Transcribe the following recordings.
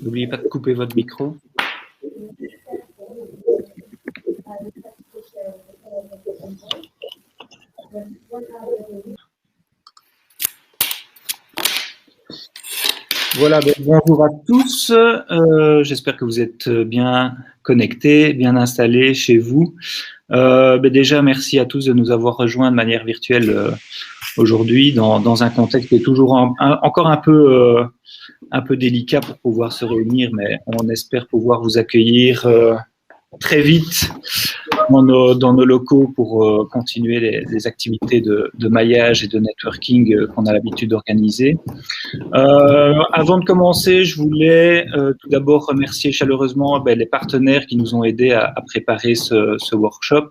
N'oubliez pas de couper votre micro. Voilà, bonjour à tous. J'espère que vous êtes bien connectés, bien installés chez vous. Déjà, merci à tous de nous avoir rejoints de manière virtuelle aujourd'hui dans un contexte qui est toujours encore un peu délicat pour pouvoir se réunir, mais on espère pouvoir vous accueillir très vite dans nos locaux pour continuer les activités de maillage et de networking qu'on a l'habitude d'organiser. Avant de commencer, je voulais tout d'abord remercier chaleureusement les partenaires qui nous ont aidés à préparer ce workshop.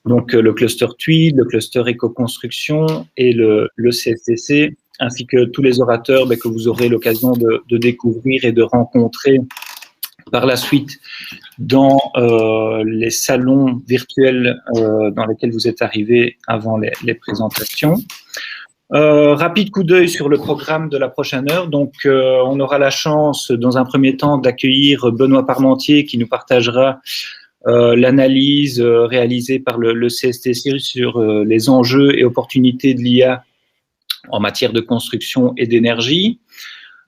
Donc le cluster TWID, le cluster éco-construction et le CSTC, ainsi que tous les orateurs que vous aurez l'occasion de découvrir et de rencontrer par la suite dans les salons virtuels dans lesquels vous êtes arrivés avant les présentations. Rapide coup d'œil sur le programme de la prochaine heure. Donc, on aura la chance, dans un premier temps, d'accueillir Benoît Parmentier qui nous partagera l'analyse réalisée par le CSTC sur les enjeux et opportunités de l'IA en matière de construction et d'énergie.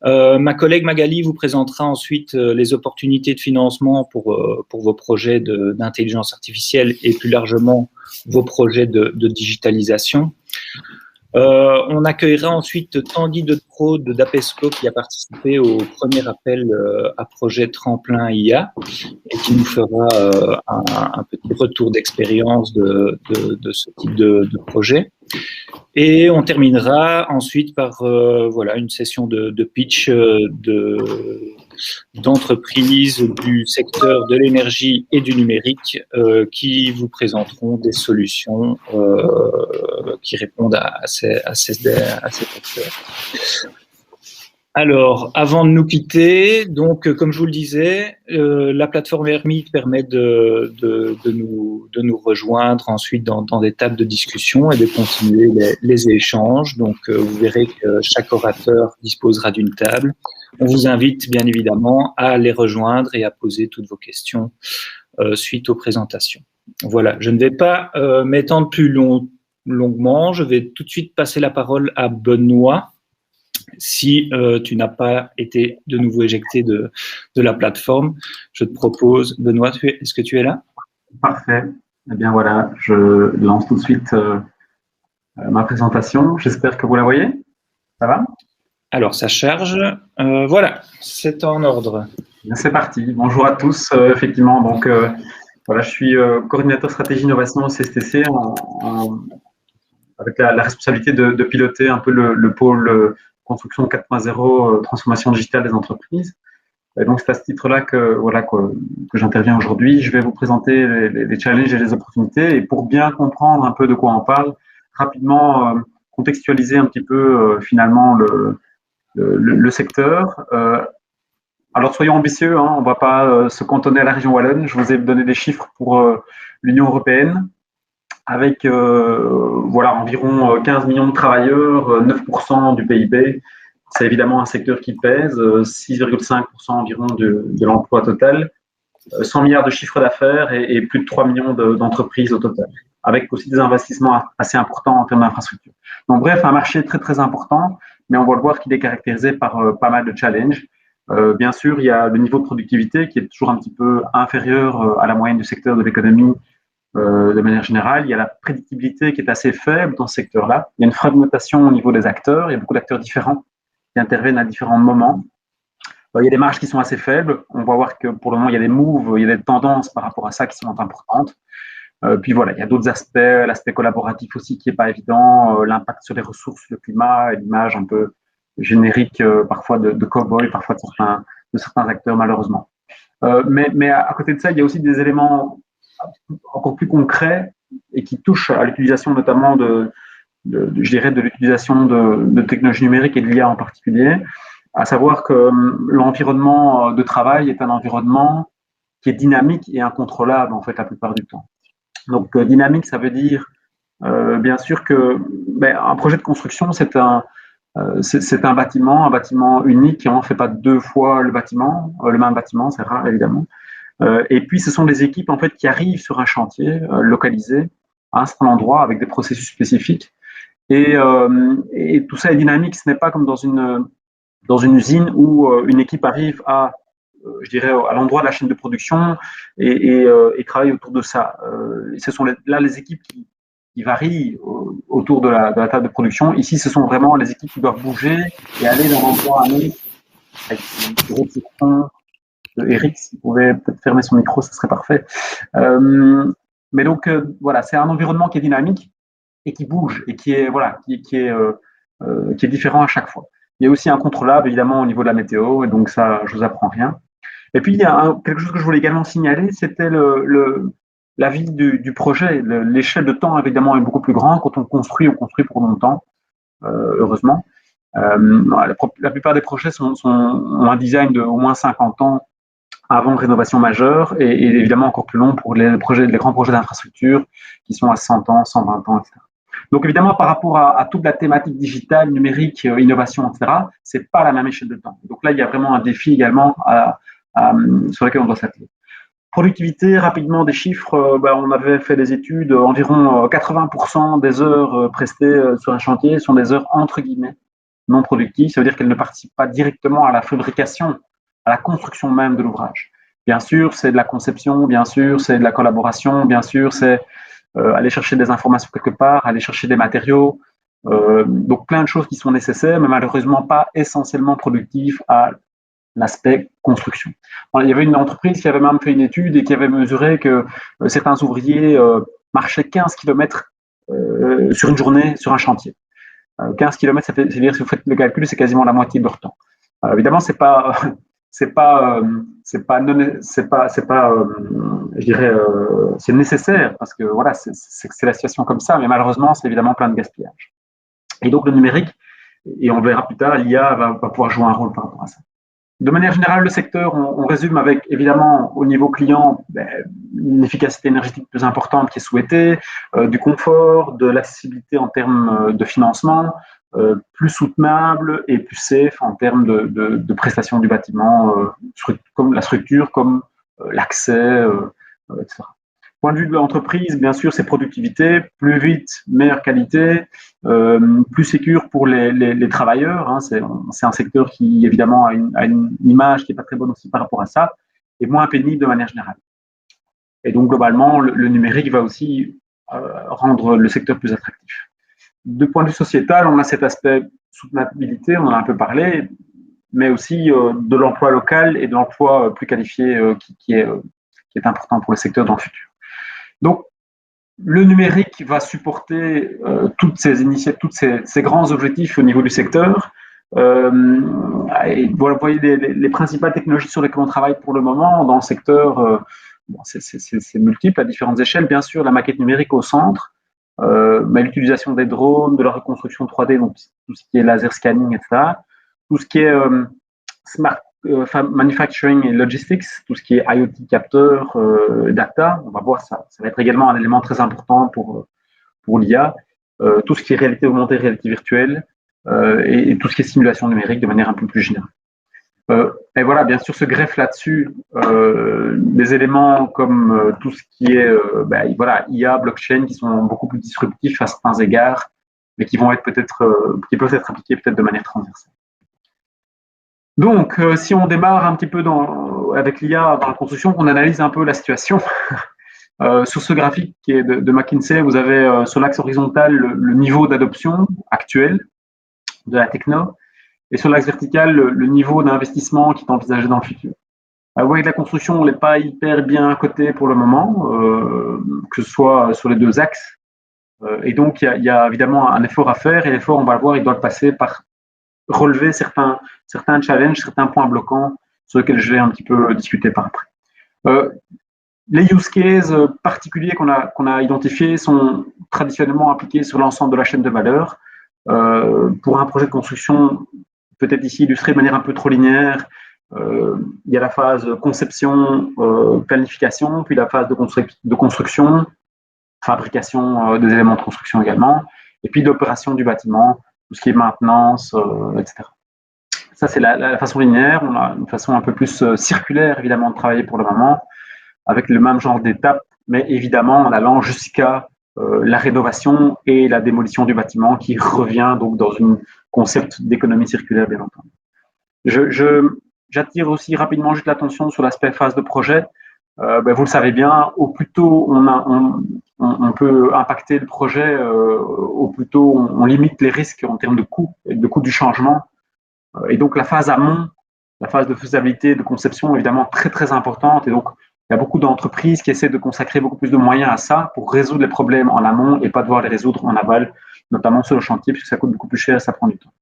Ma collègue Magali vous présentera ensuite les opportunités de financement pour vos projets d'intelligence artificielle et plus largement vos projets de digitalisation. On accueillera ensuite Tanguy Dedro d'Apesco qui a participé au premier appel à projet Tremplin IA et qui nous fera un petit retour d'expérience de ce type de projet. Et on terminera ensuite par une session de pitch d'entreprises du secteur de l'énergie et du numérique qui vous présenteront des solutions qui répondent à ces secteurs. Alors, avant de nous quitter, donc comme je vous le disais, la plateforme Hermite permet de nous rejoindre ensuite dans des tables de discussion et de continuer les échanges. Donc, vous verrez que chaque orateur disposera d'une table. On vous invite bien évidemment à les rejoindre et à poser toutes vos questions suite aux présentations. Voilà, je ne vais pas m'étendre plus longuement. Je vais tout de suite passer la parole à Benoît. Si tu n'as pas été de nouveau éjecté de la plateforme, je te propose, Benoît, est-ce que tu es là? Parfait. Eh bien voilà, je lance tout de suite ma présentation. J'espère que vous la voyez. Ça va? Alors, ça charge. Voilà, c'est en ordre. C'est parti. Bonjour à tous. Effectivement, donc voilà, je suis coordinateur stratégie innovation au CSTC avec la responsabilité de piloter un peu le pôle construction 4.0, transformation digitale des entreprises. Et donc, c'est à ce titre-là que j'interviens aujourd'hui. Je vais vous présenter les challenges et les opportunités. Et pour bien comprendre un peu de quoi on parle, rapidement contextualiser un petit peu finalement le secteur. Alors, soyons ambitieux, hein, on ne va pas se cantonner à la région wallonne. Je vous ai donné des chiffres pour l'Union européenne, avec environ 15 millions de travailleurs, 9% du PIB. C'est évidemment un secteur qui pèse, 6,5% environ de l'emploi total, 100 milliards de chiffre d'affaires et plus de 3 millions d'entreprises au total, avec aussi des investissements assez importants en termes d'infrastructures. Donc bref, un marché très très important, mais on va le voir qu'il est caractérisé par pas mal de challenges. Bien sûr, il y a le niveau de productivité qui est toujours un petit peu inférieur à la moyenne du secteur de l'économie de manière générale. Il y a la prédictibilité qui est assez faible dans ce secteur-là. Il y a une fragmentation au niveau des acteurs. Il y a beaucoup d'acteurs différents qui interviennent à différents moments. Il y a des marges qui sont assez faibles. On va voir que pour le moment, il y a des moves, il y a des tendances par rapport à ça qui sont importantes. Puis voilà, il y a d'autres aspects, l'aspect collaboratif aussi qui n'est pas évident, l'impact sur les ressources, le climat et l'image un peu générique parfois de cow-boy, parfois de certains acteurs malheureusement. Mais à côté de ça, il y a aussi des éléments encore plus concrets et qui touchent à l'utilisation notamment de l'utilisation de technologies numériques et de l'IA en particulier, à savoir que l'environnement de travail est un environnement qui est dynamique et incontrôlable en fait la plupart du temps. Donc dynamique, ça veut dire bien sûr que un projet de construction, c'est C'est un bâtiment unique qui n'en fait pas deux fois le bâtiment, le même bâtiment, c'est rare évidemment. Et puis ce sont des équipes en fait qui arrivent sur un chantier localisé à un certain endroit avec des processus spécifiques. Et tout ça est dynamique. Ce n'est pas comme dans une usine où une équipe arrive à je dirais, à l'endroit de la chaîne de production et travaille autour de ça. Ce sont là les équipes qui varient autour de la table de production. Ici, ce sont vraiment les équipes qui doivent bouger et aller d'un endroit à un autre. Eric, s'il pouvait peut-être fermer son micro, ce serait parfait. Mais donc, voilà, c'est un environnement qui est dynamique et qui bouge et qui est, voilà, qui est différent à chaque fois. Il y a aussi un contrôlable, évidemment, au niveau de la météo, et donc ça, je vous apprends rien. Et puis, il y a quelque chose que je voulais également signaler, c'était la vie du projet. L'échelle de temps, évidemment, est beaucoup plus grande. Quand on construit pour longtemps, heureusement. La plupart des projets ont un design de au moins 50 ans avant rénovation majeure et évidemment encore plus long pour les grands projets d'infrastructure qui sont à 100 ans, 120 ans, etc. Donc évidemment, par rapport à toute la thématique digitale, numérique, innovation, etc., c'est pas la même échelle de temps. Donc là, il y a vraiment un défi également sur lequel on doit s'atteler. Productivité, rapidement des chiffres, on avait fait des études, environ 80% des heures prestées sur un chantier sont des heures entre guillemets non productives, ça veut dire qu'elles ne participent pas directement à la fabrication, à la construction même de l'ouvrage. Bien sûr, c'est de la conception, bien sûr, c'est de la collaboration, bien sûr, c'est aller chercher des informations quelque part, aller chercher des matériaux, donc plein de choses qui sont nécessaires, mais malheureusement pas essentiellement productives à l'aspect construction. Il y avait une entreprise qui avait même fait une étude et qui avait mesuré que certains ouvriers marchaient 15 km sur une journée sur un chantier. 15 km, c'est-à-dire si vous faites le calcul, c'est quasiment la moitié de leur temps. Évidemment, c'est pas je dirais, c'est nécessaire parce que voilà, c'est la situation comme ça, mais malheureusement, c'est évidemment plein de gaspillage. Et donc le numérique, et on le verra plus tard, l'IA va pouvoir jouer un rôle par rapport à ça. De manière générale, le secteur, on résume avec, évidemment, au niveau client, une efficacité énergétique plus importante qui est souhaitée, du confort, de l'accessibilité en termes de financement, plus soutenable et plus safe en termes de prestations du bâtiment, comme la structure, comme l'accès, etc. Point de vue de l'entreprise, bien sûr, c'est productivité, plus vite, meilleure qualité, plus sécure pour les travailleurs. Hein, c'est un secteur qui, évidemment, a une image qui n'est pas très bonne aussi par rapport à ça, et moins pénible de manière générale. Et donc, globalement, le numérique va aussi rendre le secteur plus attractif. De point de vue sociétal, on a cet aspect soutenabilité, on en a un peu parlé, mais aussi de l'emploi local et de l'emploi plus qualifié qui est important pour le secteur dans le futur. Donc, le numérique va supporter toutes ces initiatives, tous ces grands objectifs au niveau du secteur. Et vous voyez les principales technologies sur lesquelles on travaille pour le moment dans le secteur. C'est multiple à différentes échelles. Bien sûr, la maquette numérique au centre, mais l'utilisation des drones, de la reconstruction 3D, donc tout ce qui est laser scanning, etc. Tout ce qui est smart manufacturing et logistics, tout ce qui est IoT capteur, data, on va voir ça. Ça va être également un élément très important pour l'IA. Tout ce qui est réalité augmentée, réalité virtuelle, et tout ce qui est simulation numérique de manière un peu plus générale. Et voilà, bien sûr, se greffe là-dessus des éléments comme tout ce qui est voilà, IA, blockchain, qui sont beaucoup plus disruptifs à certains égards, mais qui vont être qui peuvent être appliqués peut-être de manière transversale. Donc, si on démarre un petit peu avec l'IA dans la construction, qu'on analyse un peu la situation, sur ce graphique qui est de McKinsey, vous avez sur l'axe horizontal le niveau d'adoption actuel de la techno, et sur l'axe vertical, le niveau d'investissement qui est envisagé dans le futur. Vous voyez que la construction n'est pas hyper bien cotée pour le moment, que ce soit sur les deux axes. Et donc, il y a évidemment un effort à faire, et l'effort, on va le voir, il doit le passer par relever certains challenges, certains points bloquants sur lesquels je vais un petit peu discuter par après. Les use cases particuliers qu'on a identifiés sont traditionnellement appliqués sur l'ensemble de la chaîne de valeur. Pour un projet de construction, peut-être ici illustré de manière un peu trop linéaire, il y a la phase conception, planification, puis la phase de construction, fabrication des éléments de construction également, et puis l'opération du bâtiment, tout ce qui est maintenance, etc. Ça, c'est la façon linéaire. On a une façon un peu plus circulaire, évidemment, de travailler pour le moment, avec le même genre d'étapes, mais évidemment en allant jusqu'à la rénovation et la démolition du bâtiment, qui revient donc dans un concept d'économie circulaire, bien entendu. J'attire aussi rapidement juste l'attention sur l'aspect phase de projet. Vous le savez bien, au plus tôt on peut impacter le projet, au plus tôt on limite les risques en termes de coût du changement. Et donc la phase amont, la phase de faisabilité, de conception, est évidemment très très importante. Et donc il y a beaucoup d'entreprises qui essaient de consacrer beaucoup plus de moyens à ça pour résoudre les problèmes en amont et pas devoir les résoudre en aval, notamment sur le chantier, puisque ça coûte beaucoup plus cher et ça prend du temps.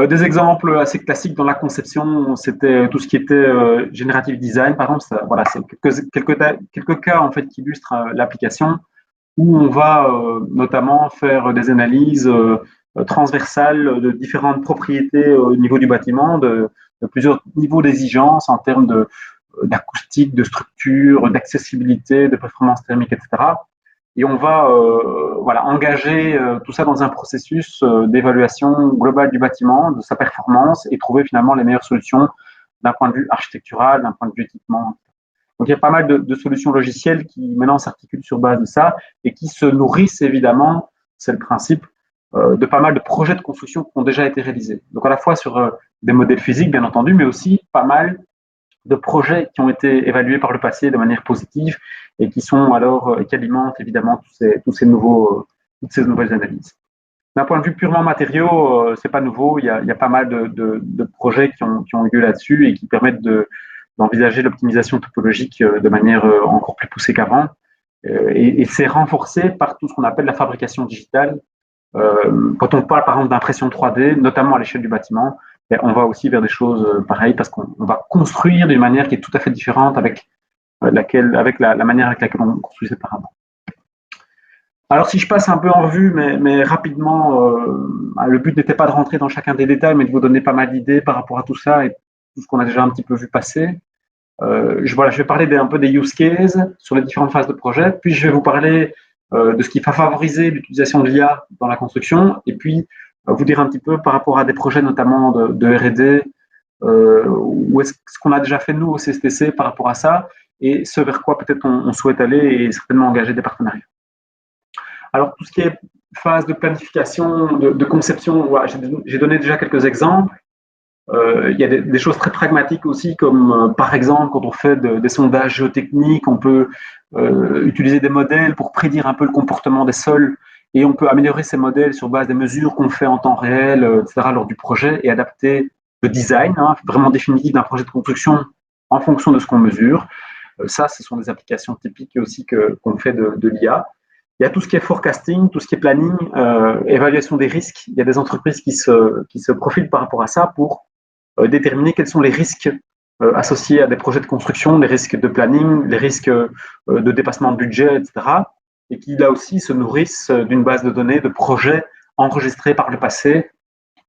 Des exemples assez classiques dans la conception, c'était tout ce qui était generative design, par exemple. Voilà, c'est quelques cas en fait qui illustrent l'application, où on va notamment faire des analyses transversales de différentes propriétés au niveau du bâtiment, de plusieurs niveaux d'exigence en termes d'acoustique, de structure, d'accessibilité, de performance thermique, etc. Et on va engager tout ça dans un processus d'évaluation globale du bâtiment, de sa performance, et trouver finalement les meilleures solutions d'un point de vue architectural, d'un point de vue équipement. Donc il y a pas mal de solutions logicielles qui maintenant s'articulent sur base de ça et qui se nourrissent évidemment, c'est le principe, de pas mal de projets de construction qui ont déjà été réalisés. Donc à la fois sur des modèles physiques, bien entendu, mais aussi pas mal de projets qui ont été évalués par le passé de manière positive et qui sont alors qui alimentent évidemment toutes ces nouvelles analyses. D'un point de vue purement matériaux, c'est pas nouveau. Il y a pas mal de projets qui ont eu lieu là-dessus et qui permettent d'envisager l'optimisation topologique de manière encore plus poussée qu'avant. Et c'est renforcé par tout ce qu'on appelle la fabrication digitale. Quand on parle par exemple d'impression 3D, notamment à l'échelle du bâtiment, on va aussi vers des choses pareilles parce qu'on va construire d'une manière qui est tout à fait différente avec la manière avec laquelle on construisait auparavant. Alors si je passe un peu en revue, mais rapidement, le but n'était pas de rentrer dans chacun des détails, mais de vous donner pas mal d'idées par rapport à tout ça et tout ce qu'on a déjà un petit peu vu passer. Je vais parler un peu des use cases sur les différentes phases de projet, puis je vais vous parler de ce qui va favoriser l'utilisation de l'IA dans la construction, et puis vous dire un petit peu par rapport à des projets notamment de R&D, où est-ce qu'on a déjà fait nous au CSTC par rapport à ça, et ce vers quoi peut-être on souhaite aller et certainement engager des partenariats. Alors tout ce qui est phase de planification, de conception, voilà, j'ai donné déjà quelques exemples. Il y a des choses très pragmatiques aussi, comme par exemple quand on fait des sondages géotechniques, on peut utiliser des modèles pour prédire un peu le comportement des sols et on peut améliorer ces modèles sur base des mesures qu'on fait en temps réel, etc., lors du projet et adapter le design, vraiment définitif d'un projet de construction en fonction de ce qu'on mesure. Ça, ce sont des applications typiques aussi qu'on fait de l'IA. Il y a tout ce qui est forecasting, tout ce qui est planning, évaluation des risques. Il y a des entreprises qui se profitent par rapport à ça pour déterminer quels sont les risques associés à des projets de construction, les risques de planning, les risques de dépassement de budget, etc. Et qui, là aussi, se nourrissent d'une base de données de projets enregistrés par le passé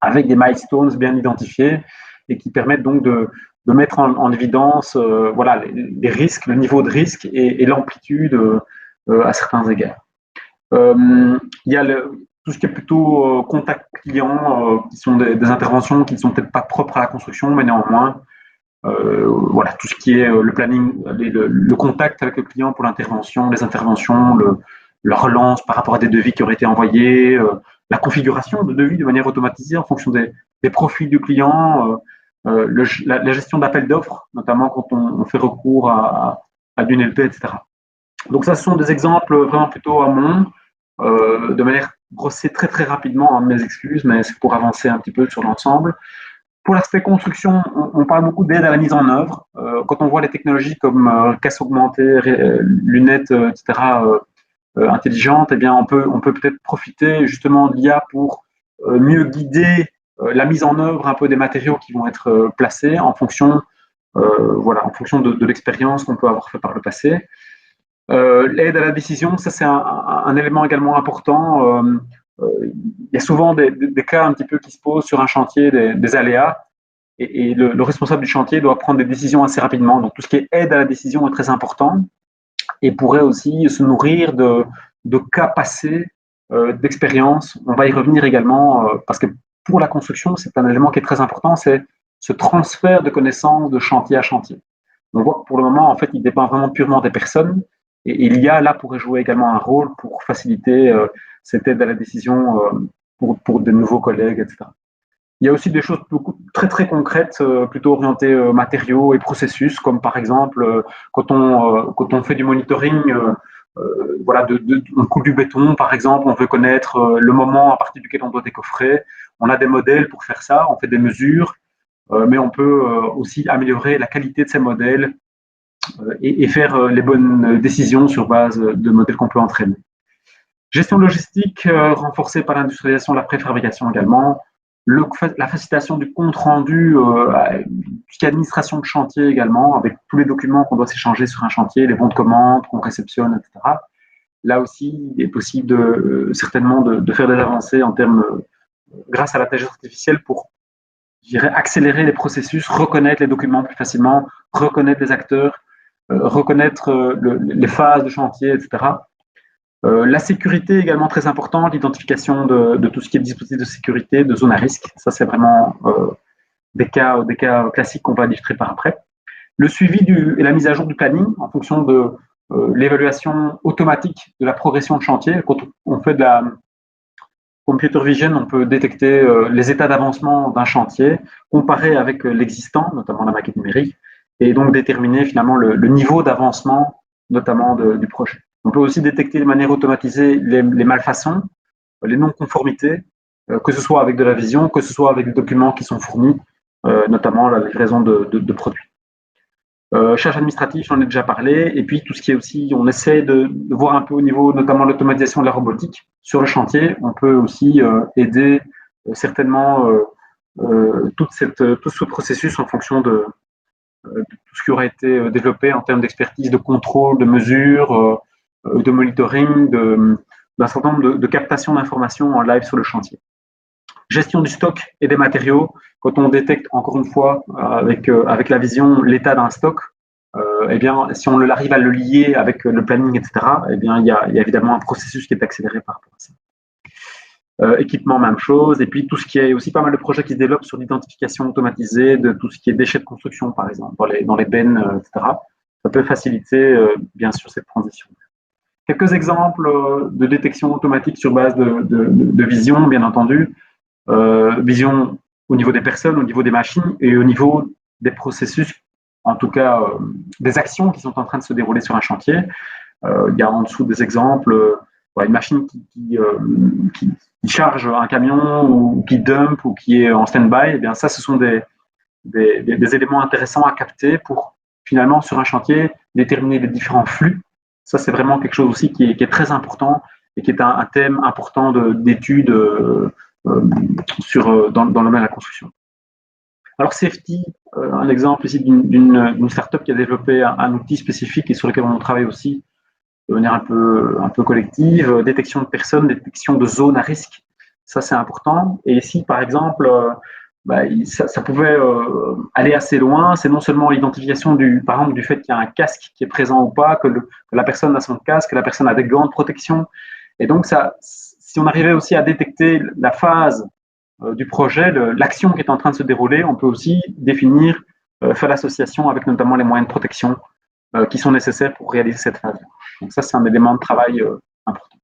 avec des milestones bien identifiés et qui permettent donc de mettre en évidence les risques, le niveau de risque et l'amplitude à certains égards. Il y a tout ce qui est plutôt contact client, qui sont des interventions qui ne sont peut-être pas propres à la construction, mais néanmoins, tout ce qui est le planning, le contact avec le client pour l'intervention, les interventions, la relance par rapport à des devis qui auraient été envoyés, la configuration de devis de manière automatisée en fonction des profils du client, la gestion d'appels d'offres, notamment quand on fait recours à du NLP, etc. Donc ça, ce sont des exemples vraiment plutôt amont, de manière grossière très très rapidement, mes excuses, mais c'est pour avancer un petit peu sur l'ensemble. Pour l'aspect construction, on parle beaucoup d'aide à la mise en œuvre. Quand on voit les technologies comme casse augmentée, lunettes, etc., intelligentes, eh bien on peut peut-être profiter justement de l'IA pour mieux guider la mise en œuvre un peu des matériaux qui vont être placés en fonction de l'expérience qu'on peut avoir fait par le passé. L'aide à la décision, ça c'est un élément également important. Il y a souvent des cas un petit peu qui se posent sur un chantier, des aléas, et le responsable du chantier doit prendre des décisions assez rapidement. Donc tout ce qui est aide à la décision est très important et pourrait aussi se nourrir de cas passés d'expérience. On va y revenir également parce que pour la construction, c'est un élément qui est très important, c'est ce transfert de connaissances de chantier à chantier. On voit que pour le moment, en fait, il dépend vraiment purement des personnes et l'IA, là, pourrait jouer également un rôle pour faciliter cette aide à la décision pour de nouveaux collègues, etc. Il y a aussi des choses très très concrètes, plutôt orientées matériaux et processus, comme par exemple quand on fait du monitoring, voilà, on coupe du béton par exemple, on veut connaître le moment à partir duquel on doit décoffrer. On a des modèles pour faire ça, on fait des mesures, mais on peut aussi améliorer la qualité de ces modèles et faire les bonnes décisions sur base de modèles qu'on peut entraîner. Gestion logistique renforcée par l'industrialisation de la préfabrication également. La facilitation du compte rendu, jusqu'à administration de chantier également, avec tous les documents qu'on doit s'échanger sur un chantier, les bons de commande qu'on réceptionne, etc. Là aussi, il est possible certainement de faire des avancées en termes, grâce à l'intelligence artificielle, pour, je dirais, accélérer les processus, reconnaître les documents plus facilement, reconnaître les acteurs, reconnaître les phases de chantier, etc. La sécurité également très importante, l'identification de tout ce qui est dispositif de sécurité, de zones à risque. Ça, c'est vraiment des cas classiques qu'on va illustrer par après. Le suivi et la mise à jour du planning en fonction de l'évaluation automatique de la progression de chantier. Quand on fait de la computer vision, on peut détecter les états d'avancement d'un chantier, comparer avec l'existant, notamment la maquette numérique, et donc déterminer finalement le niveau d'avancement, notamment du projet. On peut aussi détecter de manière automatisée les malfaçons, les non-conformités, que ce soit avec de la vision, que ce soit avec des documents qui sont fournis, notamment la livraison de produits. Charge administrative, j'en ai déjà parlé, et puis tout ce qui est aussi, on essaie de voir un peu au niveau, notamment l'automatisation de la robotique sur le chantier. On peut aussi aider certainement tout ce processus en fonction de tout ce qui aura été développé en termes d'expertise, de contrôle, de mesure, de monitoring, d'un certain nombre de captation d'informations en live sur le chantier. Gestion du stock et des matériaux. Quand on détecte, encore une fois, avec la vision, l'état d'un stock, eh bien, si on arrive à le lier avec le planning, etc., eh bien, il y a évidemment un processus qui est accéléré par rapport à ça. Équipement, même chose. Et puis, tout ce qui est aussi pas mal de projets qui se développent sur l'identification automatisée de tout ce qui est déchets de construction, par exemple, dans les bennes, etc. Ça peut faciliter, bien sûr, cette transition. Quelques exemples de détection automatique sur base de vision, bien entendu. Vision au niveau des personnes, au niveau des machines et au niveau des processus, en tout cas des actions qui sont en train de se dérouler sur un chantier. Il y a en dessous des exemples, une machine qui charge un camion ou qui dump ou qui est en stand-by. Eh bien, ça, ce sont des éléments intéressants à capter pour finalement, sur un chantier, déterminer les différents flux. Ça, c'est vraiment quelque chose aussi qui est très important et qui est un thème important d'étude dans le domaine de la construction. Alors, Safety, un exemple ici d'une startup qui a développé un outil spécifique et sur lequel on travaille aussi de manière un peu collective. Détection de personnes, détection de zones à risque, ça c'est important. Et ici, par exemple, ça pouvait aller assez loin. C'est non seulement l'identification par exemple, du fait qu'il y a un casque qui est présent ou pas, que la personne a son casque, que la personne a des gants de protection. Et donc, si on arrivait aussi à détecter la phase du projet, l'action qui est en train de se dérouler, on peut aussi définir, faire l'association avec notamment les moyens de protection qui sont nécessaires pour réaliser cette phase. Donc ça, c'est un élément de travail important.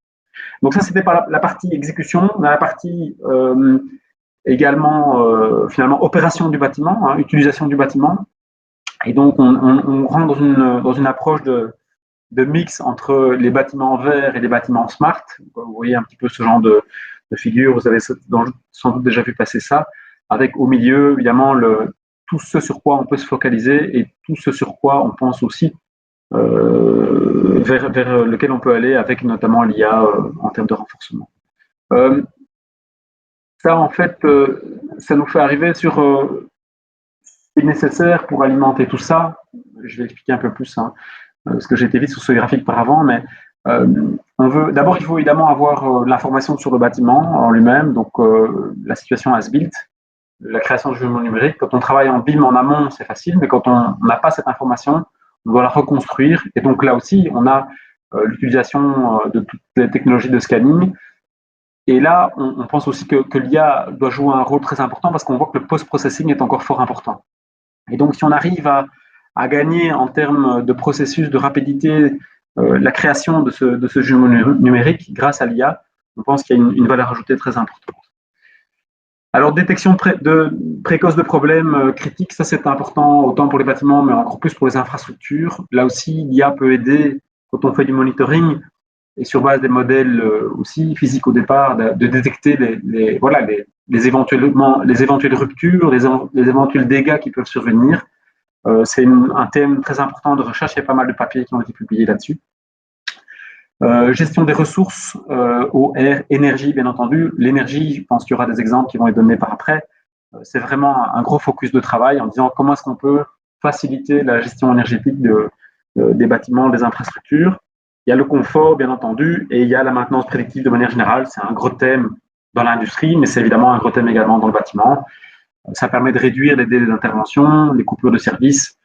Donc ça, c'était par la partie exécution. On a la partie également, finalement, opération du bâtiment, utilisation du bâtiment. Et donc, on rentre dans une approche de mix entre les bâtiments verts et les bâtiments smart. Vous voyez un petit peu ce genre de figure, vous avez sans doute déjà vu passer ça, avec au milieu, évidemment, tout ce sur quoi on peut se focaliser et tout ce sur quoi on pense aussi vers lequel on peut aller avec notamment l'IA en termes de renforcement. Ça, en fait, ça nous fait arriver sur ce qui est nécessaire pour alimenter tout ça. Je vais expliquer un peu plus, parce que j'ai été vite sur ce graphique par avant, mais d'abord, il faut évidemment avoir l'information sur le bâtiment en lui-même, donc la situation as-built, la création du jugement numérique. Quand on travaille en BIM en amont, c'est facile, mais quand on n'a pas cette information, on doit la reconstruire. Et donc là aussi, on a l'utilisation de toutes les technologies de scanning Et là, on pense aussi que l'IA doit jouer un rôle très important parce qu'on voit que le post-processing est encore fort important. Et donc, si on arrive à gagner en termes de processus, de rapidité, la création de ce jumeau numérique grâce à l'IA, on pense qu'il y a une valeur ajoutée très importante. Alors, détection précoce de problèmes critiques, ça c'est important autant pour les bâtiments, mais encore plus pour les infrastructures. Là aussi, l'IA peut aider quand on fait du monitoring et sur base des modèles aussi physiques au départ, de détecter les éventuelles ruptures, les éventuels dégâts qui peuvent survenir. C'est un thème très important de recherche, il y a pas mal de papiers qui ont été publiés là-dessus. Gestion des ressources, eau, air, énergie, bien entendu. L'énergie, je pense qu'il y aura des exemples qui vont être donnés par après. C'est vraiment un gros focus de travail en disant comment est-ce qu'on peut faciliter la gestion énergétique des bâtiments, des infrastructures. Il y a le confort, bien entendu, et il y a la maintenance prédictive de manière générale. C'est un gros thème dans l'industrie, mais c'est évidemment un gros thème également dans le bâtiment. Ça permet de réduire les délais d'intervention, les coupures de service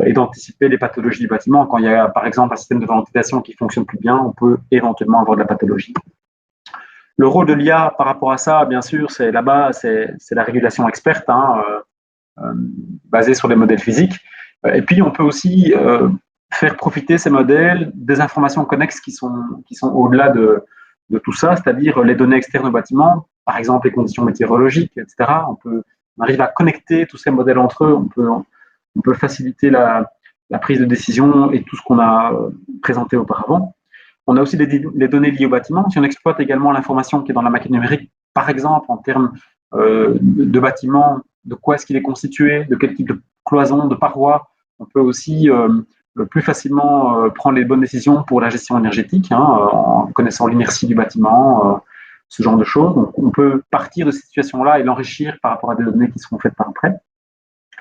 et d'anticiper les pathologies du bâtiment. Quand il y a, par exemple, un système de ventilation qui fonctionne plus bien, on peut éventuellement avoir de la pathologie. Le rôle de l'IA par rapport à ça, bien sûr, c'est là-bas, c'est la régulation experte, basée sur les modèles physiques. Et puis, on peut aussi faire profiter ces modèles des informations connexes qui sont au-delà de tout ça, c'est-à-dire les données externes au bâtiment, par exemple les conditions météorologiques, etc. On arrive à connecter tous ces modèles entre eux, on peut faciliter la prise de décision et tout ce qu'on a présenté auparavant. On a aussi les données liées au bâtiment. Si on exploite également l'information qui est dans la maquette numérique, par exemple en termes de bâtiment, de quoi est-ce qu'il est constitué, de quel type de cloison, de parois, on peut aussi plus facilement prendre les bonnes décisions pour la gestion énergétique, en connaissant l'inertie du bâtiment, ce genre de choses. Donc, on peut partir de cette situation-là et l'enrichir par rapport à des données qui seront faites par après.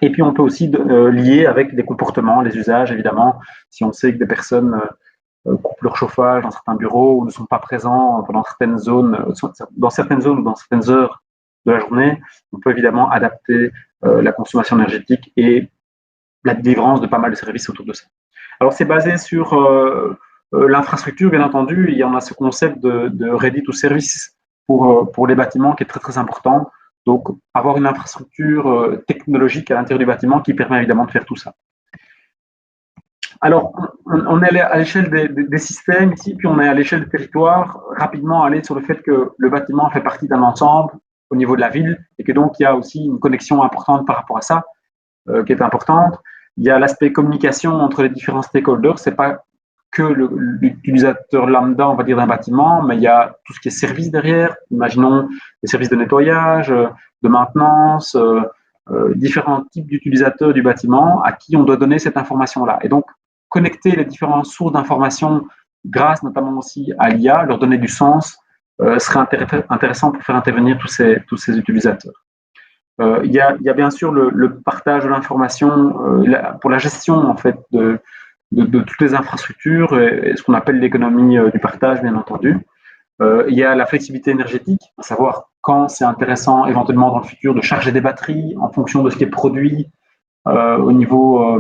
Et puis, on peut aussi lier avec des comportements, les usages, évidemment. Si on sait que des personnes coupent leur chauffage dans certains bureaux ou ne sont pas présents pendant certaines zones, dans certaines zones ou dans certaines heures de la journée, on peut évidemment adapter la consommation énergétique et la délivrance de pas mal de services autour de ça. Alors, c'est basé sur l'infrastructure, bien entendu. Il y en a ce concept de ready to service pour les bâtiments qui est très, très important. Donc, avoir une infrastructure technologique à l'intérieur du bâtiment qui permet évidemment de faire tout ça. Alors, on est à l'échelle des systèmes ici, puis on est à l'échelle des territoires, rapidement aller sur le fait que le bâtiment fait partie d'un ensemble au niveau de la ville et que donc il y a aussi une connexion importante par rapport à ça, qui est importante. Il y a l'aspect communication entre les différents stakeholders. C'est pas que l'utilisateur lambda, on va dire, d'un bâtiment, mais il y a tout ce qui est service derrière. Imaginons les services de nettoyage, de maintenance, différents types d'utilisateurs du bâtiment à qui on doit donner cette information-là. Et donc, connecter les différentes sources d'informations grâce notamment aussi à l'IA, leur donner du sens, serait intéressant pour faire intervenir tous ces utilisateurs. Il y a bien sûr le partage de l'information pour la gestion en fait de toutes les infrastructures et ce qu'on appelle l'économie du partage, bien entendu. Il y a la flexibilité énergétique, à savoir quand c'est intéressant éventuellement dans le futur de charger des batteries en fonction de ce qui est produit au niveau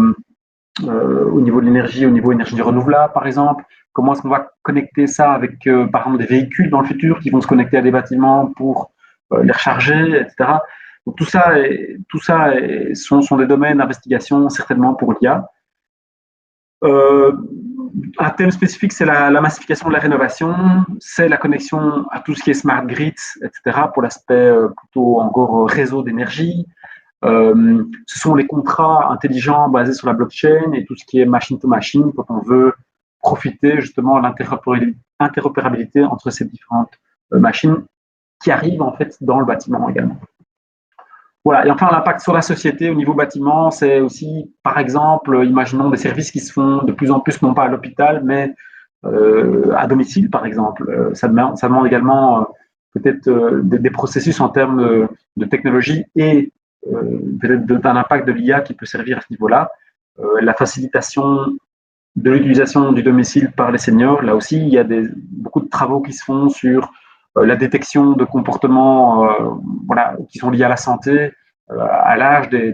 de l'énergie, au niveau énergie renouvelable par exemple. Comment est-ce qu'on va connecter ça avec par exemple des véhicules dans le futur qui vont se connecter à des bâtiments pour les recharger, etc. Donc, tout ça sont des domaines d'investigation certainement pour l'IA. Un thème spécifique, c'est la massification de la rénovation, c'est la connexion à tout ce qui est smart grids, etc., pour l'aspect plutôt encore réseau d'énergie. Ce sont les contrats intelligents basés sur la blockchain et tout ce qui est machine to machine quand on veut profiter justement de l'interopérabilité entre ces différentes machines qui arrivent en fait dans le bâtiment également. Voilà. Et enfin, l'impact sur la société au niveau bâtiment, c'est aussi, par exemple, imaginons des services qui se font de plus en plus, non pas à l'hôpital, mais à domicile, par exemple. Ça demande également peut-être des processus en termes de technologie et peut-être d'un impact de l'IA qui peut servir à ce niveau-là. La facilitation de l'utilisation du domicile par les seniors, là aussi, il y a beaucoup de travaux qui se font sur la détection de comportements qui sont liés à la santé, à l'âge des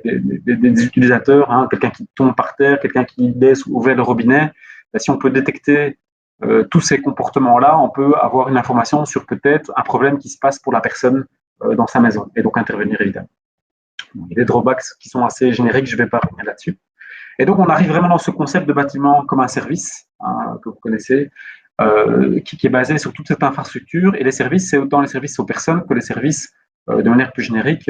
utilisateurs, quelqu'un qui tombe par terre, quelqu'un qui laisse ouvert le robinet. Si on peut détecter tous ces comportements-là, on peut avoir une information sur peut-être un problème qui se passe pour la personne dans sa maison, et donc intervenir évidemment. Il y a des drawbacks qui sont assez génériques, je ne vais pas revenir là-dessus. Et donc, on arrive vraiment dans ce concept de bâtiment comme un service, que vous connaissez, qui est basé sur toute cette infrastructure. Et les services, c'est autant les services aux personnes que les services de manière plus générique,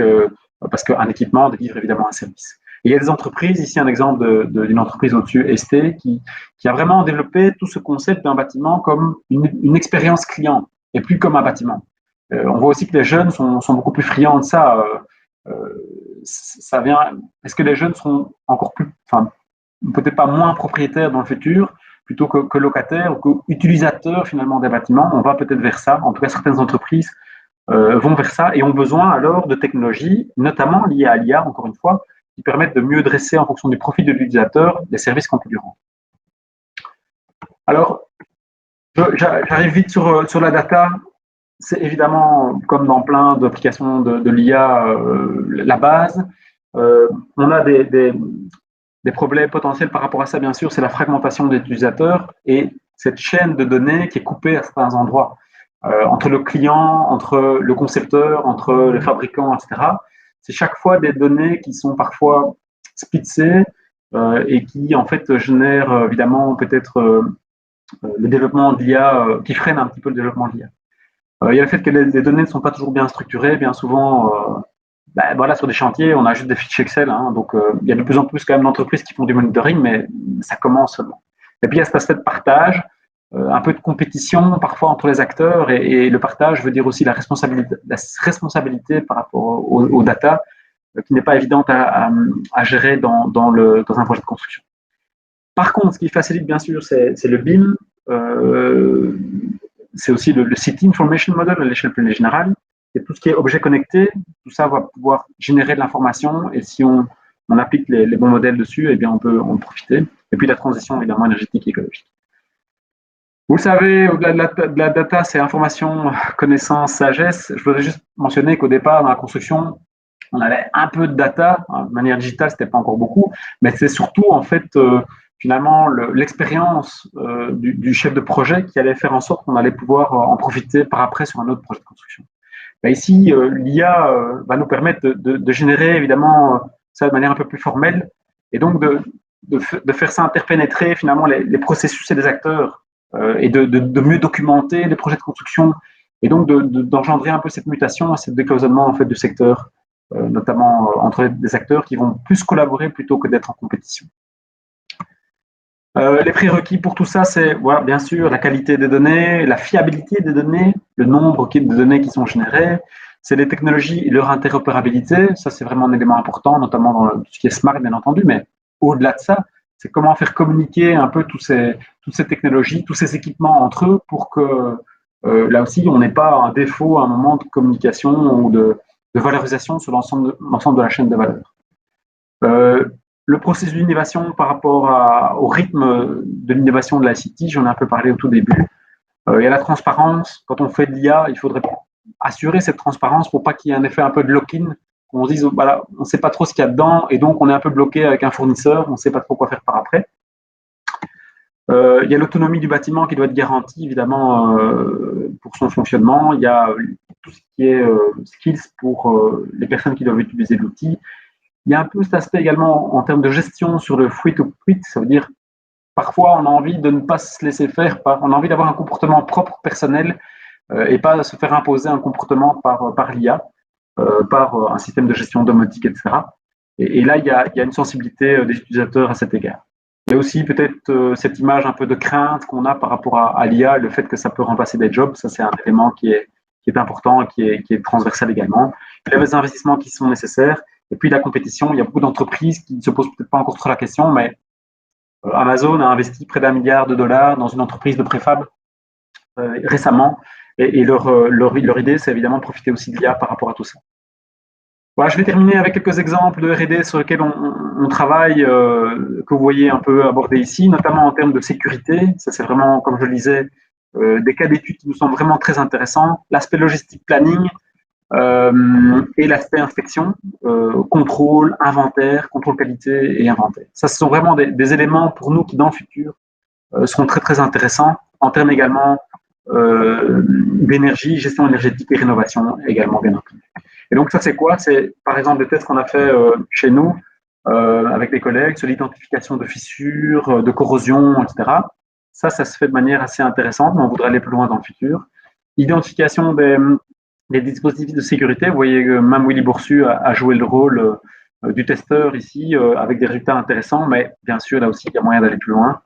parce qu'un équipement délivre évidemment un service. Et il y a des entreprises, ici un exemple d'une entreprise au-dessus, ST, qui a vraiment développé tout ce concept d'un bâtiment comme une expérience client, et plus comme un bâtiment. On voit aussi que les jeunes sont beaucoup plus friands de ça. Ça vient. Est-ce que les jeunes seront encore plus, enfin, peut-être pas moins propriétaires dans le futur, plutôt que locataires ou qu'utilisateurs finalement des bâtiments? On va peut-être vers ça. En tout cas, certaines entreprises vont vers ça et ont besoin alors de technologies, notamment liées à l'IA, encore une fois, qui permettent de mieux dresser en fonction du profil de l'utilisateur les services qu'on peut lui rendre. Alors, j'arrive vite sur la data. C'est évidemment, comme dans plein d'applications de l'IA, la base. On a des problèmes potentiels par rapport à ça, bien sûr, c'est la fragmentation des utilisateurs et cette chaîne de données qui est coupée à certains endroits, entre le client, entre le concepteur, entre le fabricant, etc. C'est chaque fois des données qui sont parfois splittées et qui, en fait, génèrent évidemment peut-être le développement de l'IA, qui freine un petit peu le développement de l'IA. Il y a le fait que les données ne sont pas toujours bien structurées. Bien souvent, voilà, sur des chantiers, on a juste des fichiers Excel. Donc, il y a de plus en plus quand même d'entreprises qui font du monitoring, mais ça commence seulement. Et puis, il y a cet aspect de partage, un peu de compétition parfois entre les acteurs. Et le partage veut dire aussi la responsabilité par rapport aux data, qui n'est pas évidente à gérer dans un projet de construction. Par contre, ce qui facilite bien sûr, c'est le BIM. C'est aussi le City Information Model à l'échelle plus générale. Et tout ce qui est objet connecté, tout ça va pouvoir générer de l'information. Et si on applique les bons modèles dessus, eh bien on peut en profiter. Et puis la transition évidemment énergétique et écologique. Vous le savez, au-delà de la data, c'est information, connaissance, sagesse. Je voudrais juste mentionner qu'au départ, dans la construction, on avait un peu de data. De manière digitale, c'était pas encore beaucoup. Mais c'est surtout, en fait, finalement, l'expérience du chef de projet qui allait faire en sorte qu'on allait pouvoir en profiter par après sur un autre projet de construction. Ici, l'IA va nous permettre de générer évidemment ça de manière un peu plus formelle et donc de faire ça interpénétrer finalement les processus et les acteurs et de mieux documenter les projets de construction et donc d'engendrer un peu cette mutation, ce décloisonnement en fait du secteur, notamment entre des acteurs qui vont plus collaborer plutôt que d'être en compétition. Les prérequis pour tout ça, c'est voilà, bien sûr la qualité des données, la fiabilité des données, le nombre de données qui sont générées, c'est les technologies et leur interopérabilité. Ça, c'est vraiment un élément important, notamment dans tout ce qui est smart, bien entendu, mais au-delà de ça, c'est comment faire communiquer un peu toutes ces technologies, tous ces équipements entre eux pour que là aussi, on n'ait pas un défaut à un moment de communication ou de valorisation sur l'ensemble de la chaîne de valeur. Le processus d'innovation par rapport au rythme de l'innovation de la City, j'en ai un peu parlé au tout début. Il y a la transparence. Quand on fait de l'IA, il faudrait assurer cette transparence pour pas qu'il y ait un effet un peu de lock-in, qu'on se dise, voilà, on ne sait pas trop ce qu'il y a dedans et donc on est un peu bloqué avec un fournisseur, on ne sait pas trop quoi faire par après. Il y a l'autonomie du bâtiment qui doit être garantie, évidemment, pour son fonctionnement. Il y a tout ce qui est skills pour les personnes qui doivent utiliser l'outil. Il y a un peu cet aspect également en termes de gestion sur le free to quit, ça veut dire parfois on a envie de ne pas se laisser faire, on a envie d'avoir un comportement propre, personnel, et pas se faire imposer un comportement par l'IA, par un système de gestion domotique, etc. Et là, il y a une sensibilité des utilisateurs à cet égard. Il y a aussi peut-être cette image un peu de crainte qu'on a par rapport à l'IA, le fait que ça peut remplacer des jobs, ça c'est un élément qui est important et qui est transversal également. Il y a les investissements qui sont nécessaires. Et puis la compétition, il y a beaucoup d'entreprises qui ne se posent peut-être pas encore trop la question, mais Amazon a investi près d'$1 milliard dans une entreprise de préfab récemment. Et leur idée, c'est évidemment de profiter aussi de l'IA par rapport à tout ça. Voilà, je vais terminer avec quelques exemples de R&D sur lesquels on travaille, que vous voyez un peu abordés ici, notamment en termes de sécurité. Ça, c'est vraiment, comme je le disais, des cas d'études qui nous semblent vraiment très intéressants. L'aspect logistique planning, et l'aspect inspection, contrôle, inventaire, contrôle qualité et inventaire. Ça, ce sont vraiment des éléments pour nous qui, dans le futur, seront très, très intéressants en termes également d'énergie, gestion énergétique et rénovation également, bien entendu. Et donc, ça, c'est quoi? C'est, par exemple, des tests qu'on a fait chez nous avec des collègues sur l'identification de fissures, de corrosion, etc. Ça se fait de manière assez intéressante, mais on voudrait aller plus loin dans le futur. Identification des dispositifs de sécurité. Vous voyez que même Willy Boursu a joué le rôle du testeur ici, avec des résultats intéressants, mais bien sûr, là aussi, il y a moyen d'aller plus loin.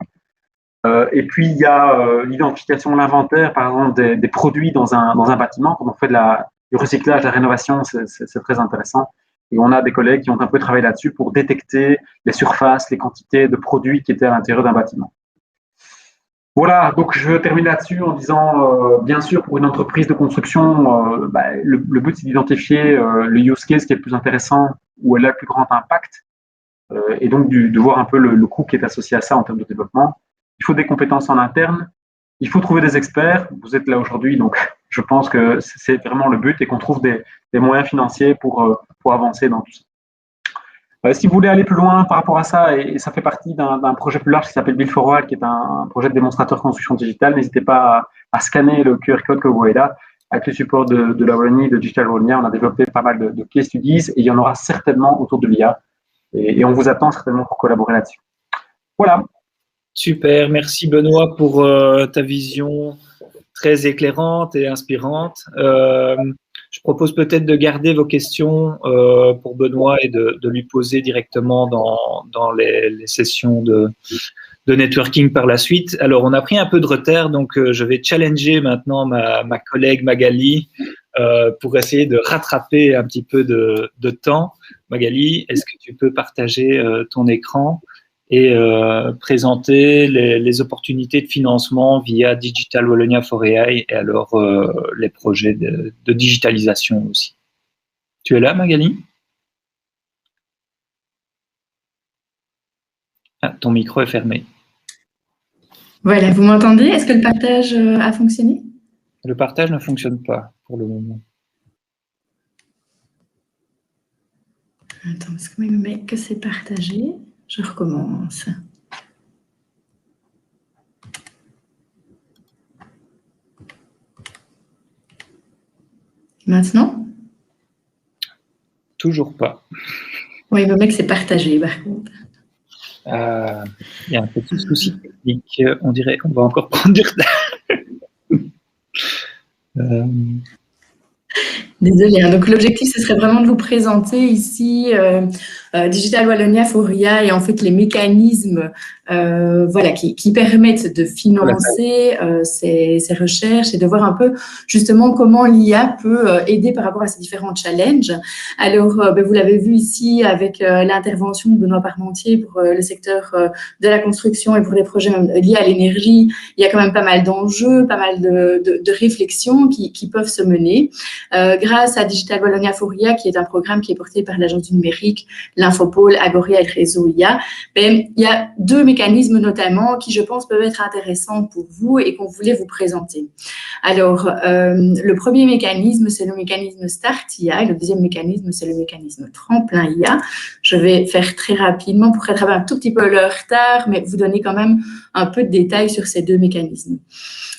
Et puis, il y a l'identification, l'inventaire, par exemple, des produits dans un bâtiment. Quand on fait du recyclage, de la rénovation, c'est très intéressant. Et on a des collègues qui ont un peu travaillé là-dessus pour détecter les surfaces, les quantités de produits qui étaient à l'intérieur d'un bâtiment. Voilà, donc je termine là-dessus en disant, bien sûr, pour une entreprise de construction, le but, c'est d'identifier le use case qui est le plus intéressant, où elle a le plus grand impact, et donc de voir un peu le coût qui est associé à ça en termes de développement. Il faut des compétences en interne, il faut trouver des experts. Vous êtes là aujourd'hui, donc je pense que c'est vraiment le but et qu'on trouve des moyens financiers pour avancer dans tout ça. Si vous voulez aller plus loin par rapport à ça, et ça fait partie d'un projet plus large qui s'appelle Build for World, qui est un projet de démonstrateur construction digitale, n'hésitez pas à scanner le QR code que vous voyez là. Avec le support de la Wallonie, de Digital Wallonia, on a développé pas mal de case studies et il y en aura certainement autour de l'IA. Et on vous attend certainement pour collaborer là-dessus. Voilà. Super, merci Benoît pour ta vision très éclairante et inspirante. Je propose peut-être de garder vos questions pour Benoît et de lui poser directement dans les sessions de networking par la suite. Alors, on a pris un peu de retard, donc je vais challenger maintenant ma collègue Magali pour essayer de rattraper un petit peu de temps. Magali, est-ce que tu peux partager ton écran et présenter les opportunités de financement via Digital Wallonia for AI et alors les projets de digitalisation aussi. Tu es là, Magali? Ah, ton micro est fermé. Voilà, vous m'entendez? Est-ce que le partage a fonctionné? Le partage ne fonctionne pas pour le moment. Attends, parce que moi, il me met que c'est partagé. Je recommence. Maintenant? Toujours pas. Oui, il me met que c'est partagé, par contre. Il y a un petit souci technique. On dirait qu'on va encore prendre du retard. Désolée. Donc, l'objectif, ce serait vraiment de vous présenter ici Digital Wallonia for AI et en fait les mécanismes voilà, qui permettent de financer ces recherches et de voir un peu justement comment l'IA peut aider par rapport à ces différents challenges. Alors, vous l'avez vu ici avec l'intervention de Benoît Parmentier pour le secteur de la construction et pour les projets liés à l'énergie. Il y a quand même pas mal d'enjeux, pas mal de réflexions qui peuvent se mener. Grâce à Digital Wallonia for IA, qui est un programme qui est porté par l'Agence du numérique, l'Infopole, Agoria et le réseau IA, il y a deux mécanismes notamment qui, je pense, peuvent être intéressants pour vous et qu'on voulait vous présenter. Alors, le premier mécanisme, c'est le mécanisme Start IA et le deuxième mécanisme, c'est le mécanisme Tremplin IA. Je vais faire très rapidement pour rattraper un tout petit peu le retard, mais vous donner quand même un peu de détails sur ces deux mécanismes.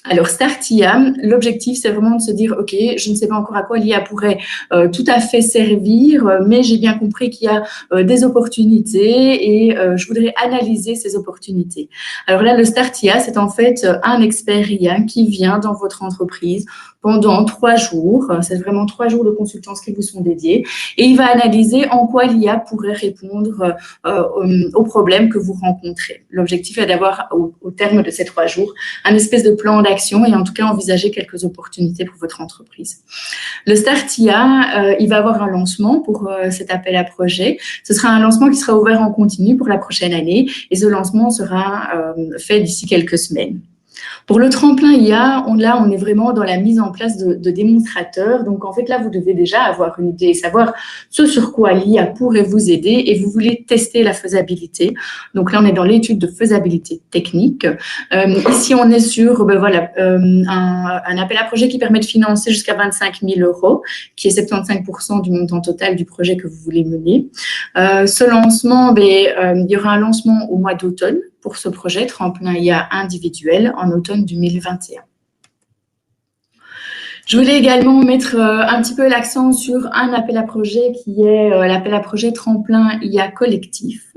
Alors, Start IA, l'objectif, c'est vraiment de se dire, OK, je ne sais pas encore à quoi l'IA pourrait tout à fait servir, mais j'ai bien compris qu'il y a des opportunités et je voudrais analyser ces opportunités. Alors là, le Start IA, c'est en fait un expert IA qui vient dans votre entreprise pendant 3 jours. C'est vraiment 3 jours de consultance qui vous sont dédiés et il va analyser en quoi l'IA pourrait répondre aux problèmes que vous rencontrez. L'objectif est d'avoir, au terme de ces 3 jours, un espèce de plan d'action et en tout cas envisager quelques opportunités pour votre entreprise. Le Start IA, il va avoir un lancement pour cet appel à projet. Ce sera un lancement qui sera ouvert en continu pour la prochaine année et ce lancement sera fait d'ici quelques semaines. Pour le tremplin IA, là, on est vraiment dans la mise en place de démonstrateurs. Donc, en fait, là, vous devez déjà avoir une idée, savoir ce sur quoi l'IA pourrait vous aider et vous voulez tester la faisabilité. Donc, là, on est dans l'étude de faisabilité technique. Ici, on est sur un appel à projet qui permet de financer jusqu'à 25 000 €, qui est 75% du montant total du projet que vous voulez mener. Ce lancement, il y aura un lancement au mois d'automne pour ce projet Tremplin IA individuel en automne 2021. Je voulais également mettre un petit peu l'accent sur un appel à projet qui est l'appel à projet Tremplin IA collectif,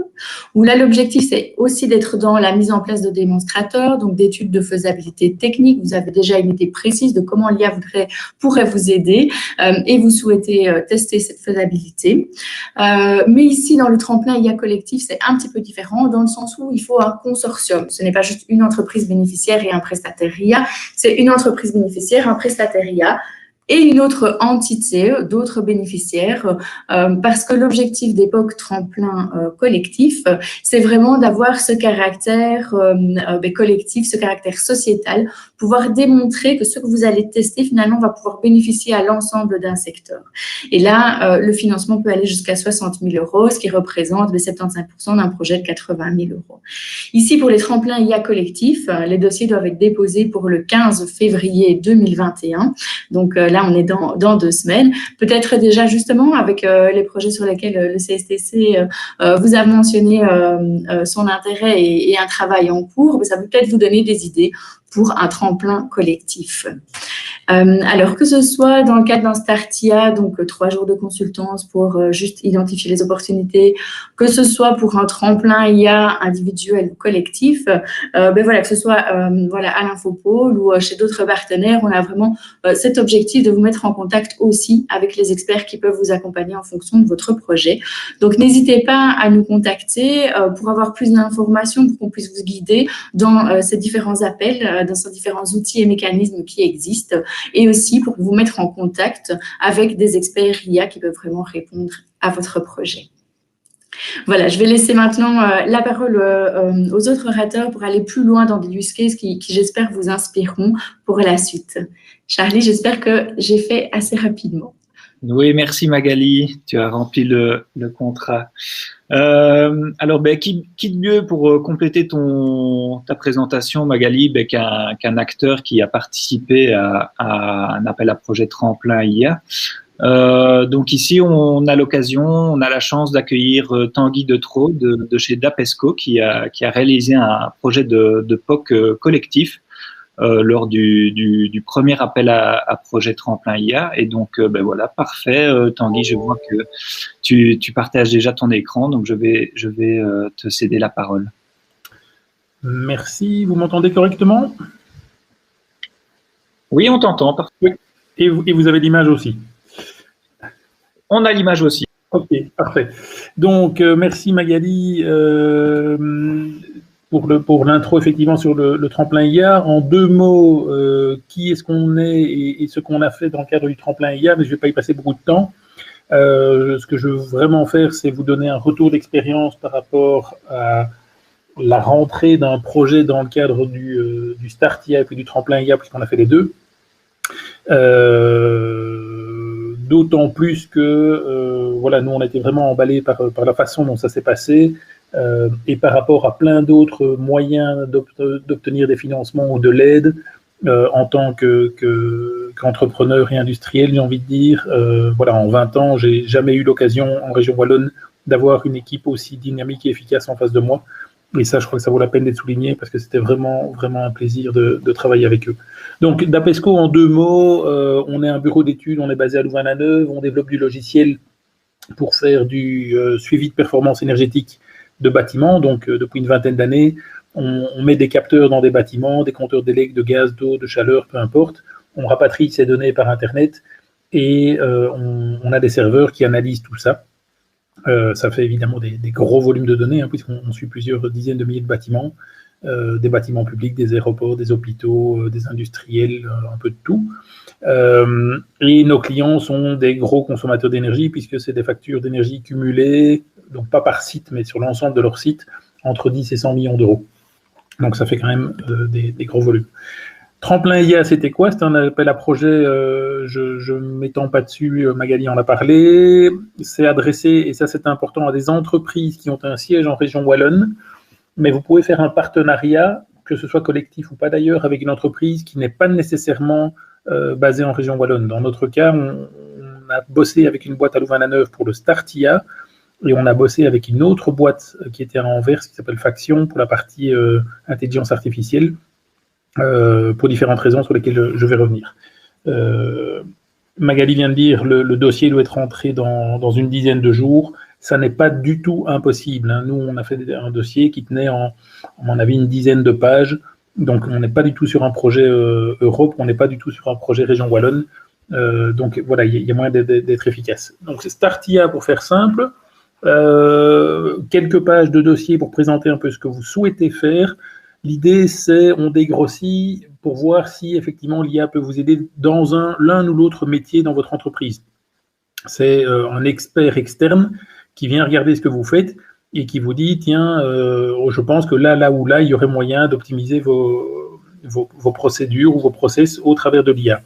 où là, l'objectif, c'est aussi d'être dans la mise en place de démonstrateurs, donc d'études de faisabilité technique. Vous avez déjà une idée précise de comment l'IA pourrait vous aider et vous souhaitez tester cette faisabilité. Mais ici, dans le Tremplin IA collectif, c'est un petit peu différent dans le sens où il faut un consortium. Ce n'est pas juste une entreprise bénéficiaire et un prestataire IA, c'est une entreprise bénéficiaire, un prestataire IA et une autre entité, d'autres bénéficiaires, parce que l'objectif d'Époque Tremplin collectif, c'est vraiment d'avoir ce caractère collectif, ce caractère sociétal, pouvoir démontrer que ce que vous allez tester, finalement, va pouvoir bénéficier à l'ensemble d'un secteur. Et là, le financement peut aller jusqu'à 60 000 €, ce qui représente 75% d'un projet de 80 000 €. Ici, pour les tremplins IA collectifs, les dossiers doivent être déposés pour le 15 février 2021. Donc là, on est dans 2 semaines. Peut-être déjà justement avec les projets sur lesquels le CSTC vous a mentionné son intérêt et un travail en cours, ça peut peut-être vous donner des idées pour un tremplin collectif. Alors que ce soit dans le cadre d'un Startia, donc 3 jours de consultance pour juste identifier les opportunités, que ce soit pour un tremplin IA individuel ou collectif, voilà, que ce soit voilà, à l'Infopôle ou chez d'autres partenaires, on a vraiment cet objectif de vous mettre en contact aussi avec les experts qui peuvent vous accompagner en fonction de votre projet. Donc n'hésitez pas à nous contacter pour avoir plus d'informations, pour qu'on puisse vous guider dans ces différents appels, dans ces différents outils et mécanismes qui existent, et aussi pour vous mettre en contact avec des experts IA qui peuvent vraiment répondre à votre projet. Voilà, je vais laisser maintenant la parole aux autres orateurs pour aller plus loin dans des use cases qui j'espère, vous inspireront pour la suite. Charlie, j'espère que j'ai fait assez rapidement. Oui, merci Magali, tu as rempli le contrat. Alors, qui de mieux pour compléter ta présentation, Magali, qu'un acteur qui a participé à un appel à projet Tremplin IA. Donc ici, on a la chance d'accueillir Tanguy Detraux de chez Dapesco qui a réalisé un projet de POC collectif lors du premier appel à projet Tremplin IA. Et donc, voilà, parfait. Tanguy, je vois que tu partages déjà ton écran, donc je vais te céder la parole. Merci. Vous m'entendez correctement? Oui, on t'entend. Oui. Et vous avez l'image aussi? On a l'image aussi. Ok, parfait. Donc, merci Magali pour l'intro effectivement sur le tremplin IA. En 2 mots, qui est-ce qu'on est et ce qu'on a fait dans le cadre du tremplin IA, mais je ne vais pas y passer beaucoup de temps. Ce que je veux vraiment faire, c'est vous donner un retour d'expérience par rapport à la rentrée d'un projet dans le cadre du Start IA et puis du tremplin IA, puisqu'on a fait les 2. D'autant plus que voilà, nous on a été vraiment emballés par la façon dont ça s'est passé et par rapport à plein d'autres moyens d'obtenir des financements ou de l'aide en tant qu'entrepreneur et industriel, j'ai envie de dire. Voilà, en 20 ans, j'ai jamais eu l'occasion en région wallonne d'avoir une équipe aussi dynamique et efficace en face de moi. Et ça, je crois que ça vaut la peine d'être souligné parce que c'était vraiment, vraiment un plaisir de travailler avec eux. Donc, Dapesco, en 2 mots, on est un bureau d'études, on est basé à Louvain-la-Neuve, on développe du logiciel pour faire du suivi de performance énergétique de bâtiments. Donc, depuis une vingtaine d'années, on met des capteurs dans des bâtiments, des compteurs d'élec, de gaz, d'eau, de chaleur, peu importe. On rapatrie ces données par Internet et on a des serveurs qui analysent tout ça. Ça fait évidemment des gros volumes de données, puisqu'on suit plusieurs dizaines de milliers de bâtiments, des bâtiments publics, des aéroports, des hôpitaux, des industriels, un peu de tout. Et nos clients sont des gros consommateurs d'énergie, puisque c'est des factures d'énergie cumulées, donc pas par site, mais sur l'ensemble de leur site, entre 10 et 100 millions d'euros. Donc ça fait quand même des gros volumes. Tremplin IA, c'était quoi? C'était un appel à projet, je ne m'étends pas dessus, Magali en a parlé. C'est adressé, et ça c'est important, à des entreprises qui ont un siège en région wallonne, mais vous pouvez faire un partenariat, que ce soit collectif ou pas d'ailleurs, avec une entreprise qui n'est pas nécessairement basée en région wallonne. Dans notre cas, on a bossé avec une boîte à Louvain-la-Neuve pour le Start IA, et on a bossé avec une autre boîte qui était à Anvers, qui s'appelle Faction, pour la partie intelligence artificielle, pour différentes raisons sur lesquelles je vais revenir. Magali vient de dire, le dossier doit être rentré dans une dizaine de jours. Ça n'est pas du tout impossible, hein. Nous, on a fait un dossier qui tenait, à mon avis, une dizaine de pages. Donc, on n'est pas du tout sur un projet Europe, on n'est pas du tout sur un projet région wallonne. Donc, voilà, il y a moyen d'être efficace. Donc, c'est Startia, pour faire simple. Quelques pages de dossier pour présenter un peu ce que vous souhaitez faire. L'idée, c'est on dégrossit pour voir si effectivement l'IA peut vous aider dans l'un ou l'autre métier dans votre entreprise. C'est un expert externe qui vient regarder ce que vous faites et qui vous dit, tiens, je pense que là ou là, il y aurait moyen d'optimiser vos procédures ou vos process au travers de l'IA.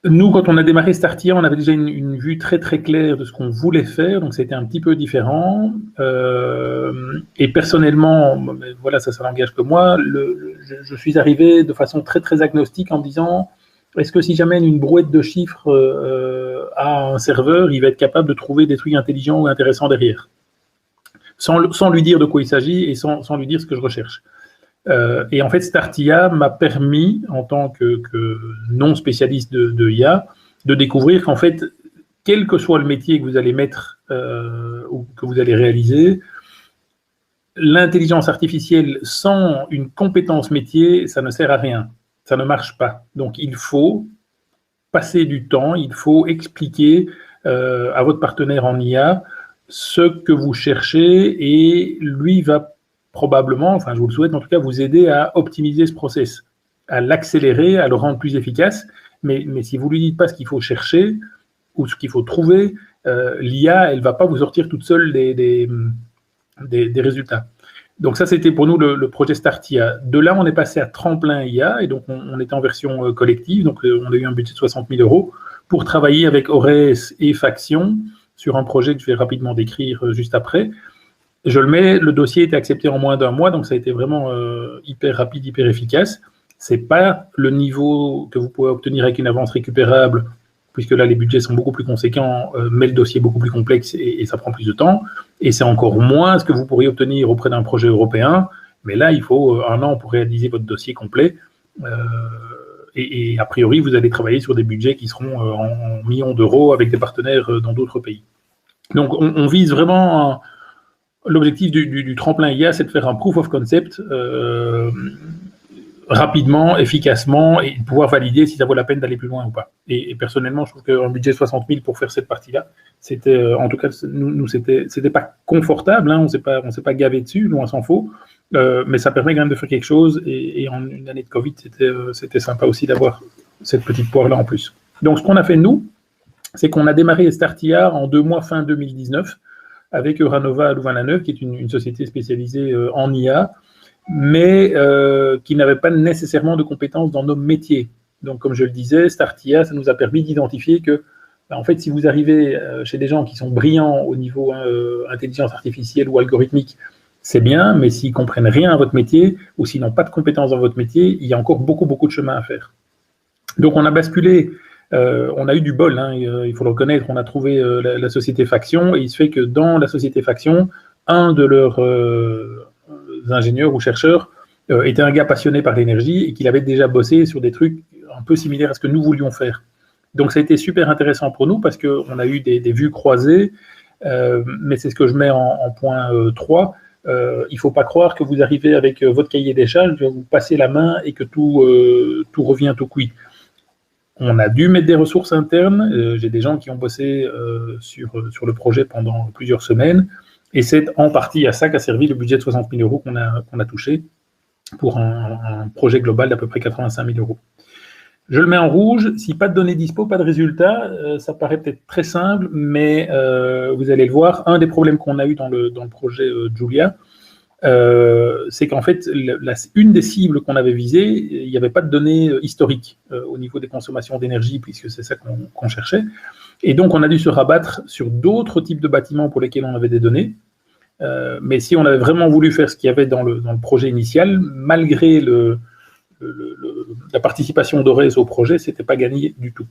Nous, quand on a démarré Startia, on avait déjà une vue très très claire de ce qu'on voulait faire, donc c'était un petit peu différent. Et personnellement, voilà, ça n'engage que moi, je suis arrivé de façon très très agnostique en me disant, est-ce que si j'amène une brouette de chiffres à un serveur, il va être capable de trouver des trucs intelligents ou intéressants derrière, sans lui dire de quoi il s'agit et sans lui dire ce que je recherche. Et en fait, Startia m'a permis, en tant que non spécialiste de IA, de découvrir qu'en fait, quel que soit le métier que vous allez mettre ou que vous allez réaliser, l'intelligence artificielle sans une compétence métier, ça ne sert à rien, ça ne marche pas. Donc, il faut passer du temps, il faut expliquer à votre partenaire en IA ce que vous cherchez et lui va probablement, enfin je vous le souhaite en tout cas, vous aider à optimiser ce process, à l'accélérer, à le rendre plus efficace. Mais si vous ne lui dites pas ce qu'il faut chercher ou ce qu'il faut trouver, l'IA, elle ne va pas vous sortir toute seule des résultats. Donc ça, c'était pour nous le projet Startia. De là, on est passé à Tremplin IA, et donc on était en version collective, donc on a eu un budget de 60 000 € pour travailler avec Ores et Faction sur un projet que je vais rapidement décrire juste après. Je le mets, le dossier était accepté en moins d'un mois, donc ça a été vraiment hyper rapide, hyper efficace. Ce n'est pas le niveau que vous pouvez obtenir avec une avance récupérable, puisque là, les budgets sont beaucoup plus conséquents, mais le dossier est beaucoup plus complexe et ça prend plus de temps. Et c'est encore moins ce que vous pourriez obtenir auprès d'un projet européen, mais là, il faut 1 an pour réaliser votre dossier complet. Et a priori, vous allez travailler sur des budgets qui seront en millions d'euros avec des partenaires dans d'autres pays. Donc, on vise vraiment... L'objectif du tremplin IA, c'est de faire un proof of concept rapidement, efficacement, et de pouvoir valider si ça vaut la peine d'aller plus loin ou pas. Et personnellement, je trouve qu'un budget de 60 000 pour faire cette partie-là, c'était, en tout cas, nous c'était pas confortable, hein, on s'est pas gavé dessus, loin s'en faut, mais ça permet quand même de faire quelque chose, et en une année de Covid, c'était sympa aussi d'avoir cette petite poire-là en plus. Donc, ce qu'on a fait, nous, c'est qu'on a démarré Startia en 2 mois fin 2019, avec Euranova à Louvain-la-Neuve, qui est une société spécialisée en IA, mais qui n'avait pas nécessairement de compétences dans nos métiers. Donc, comme je le disais, Startia, ça nous a permis d'identifier que, en fait, si vous arrivez chez des gens qui sont brillants au niveau intelligence artificielle ou algorithmique, c'est bien, mais s'ils ne comprennent rien à votre métier, ou s'ils n'ont pas de compétences dans votre métier, il y a encore beaucoup, beaucoup de chemin à faire. Donc, on a basculé... on a eu du bol, hein, il faut le reconnaître, on a trouvé la société Faction, et il se fait que dans la société Faction, un de leurs ingénieurs ou chercheurs était un gars passionné par l'énergie et qu'il avait déjà bossé sur des trucs un peu similaires à ce que nous voulions faire. Donc ça a été super intéressant pour nous parce qu'on a eu des vues croisées, mais c'est ce que je mets en point 3. Il ne faut pas croire que vous arrivez avec votre cahier des charges, vous passez la main et que tout revient tout cuit. On a dû mettre des ressources internes. J'ai des gens qui ont bossé sur le projet pendant plusieurs semaines. Et c'est en partie à ça qu'a servi le budget de 60 000 € qu'on a touché pour un projet global d'à peu près 85 000 €. Je le mets en rouge. Si pas de données dispo, pas de résultats, ça paraît peut-être très simple, mais vous allez le voir. Un des problèmes qu'on a eu dans le projet Julia, c'est qu'en fait, une des cibles qu'on avait visées, il n'y avait pas de données historiques au niveau des consommations d'énergie, puisque c'est ça qu'on cherchait. Et donc, on a dû se rabattre sur d'autres types de bâtiments pour lesquels on avait des données. Mais si on avait vraiment voulu faire ce qu'il y avait dans le projet initial, malgré la participation d'Ores au projet, ce n'était pas gagné du tout.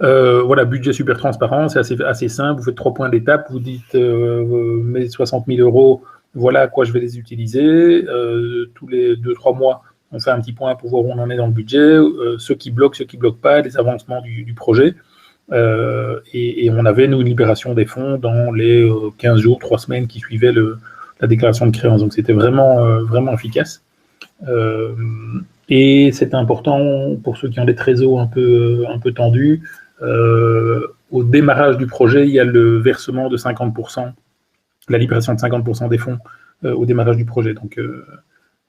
Voilà, budget super transparent, c'est assez simple. Vous faites 3 points d'étape, vous dites mes 60 000 €, voilà à quoi je vais les utiliser. Tous les 2-3 mois, on fait un petit point pour voir où on en est dans le budget, ce qui bloque pas, les avancements du projet. Et on avait, nous, une libération des fonds dans les 15 jours, 3 semaines qui suivaient la déclaration de créance. Donc, c'était vraiment efficace. Et c'est important pour ceux qui ont des trésors un peu tendus. Au démarrage du projet, il y a le versement de 50%, la libération de 50% des fonds au démarrage du projet. Donc,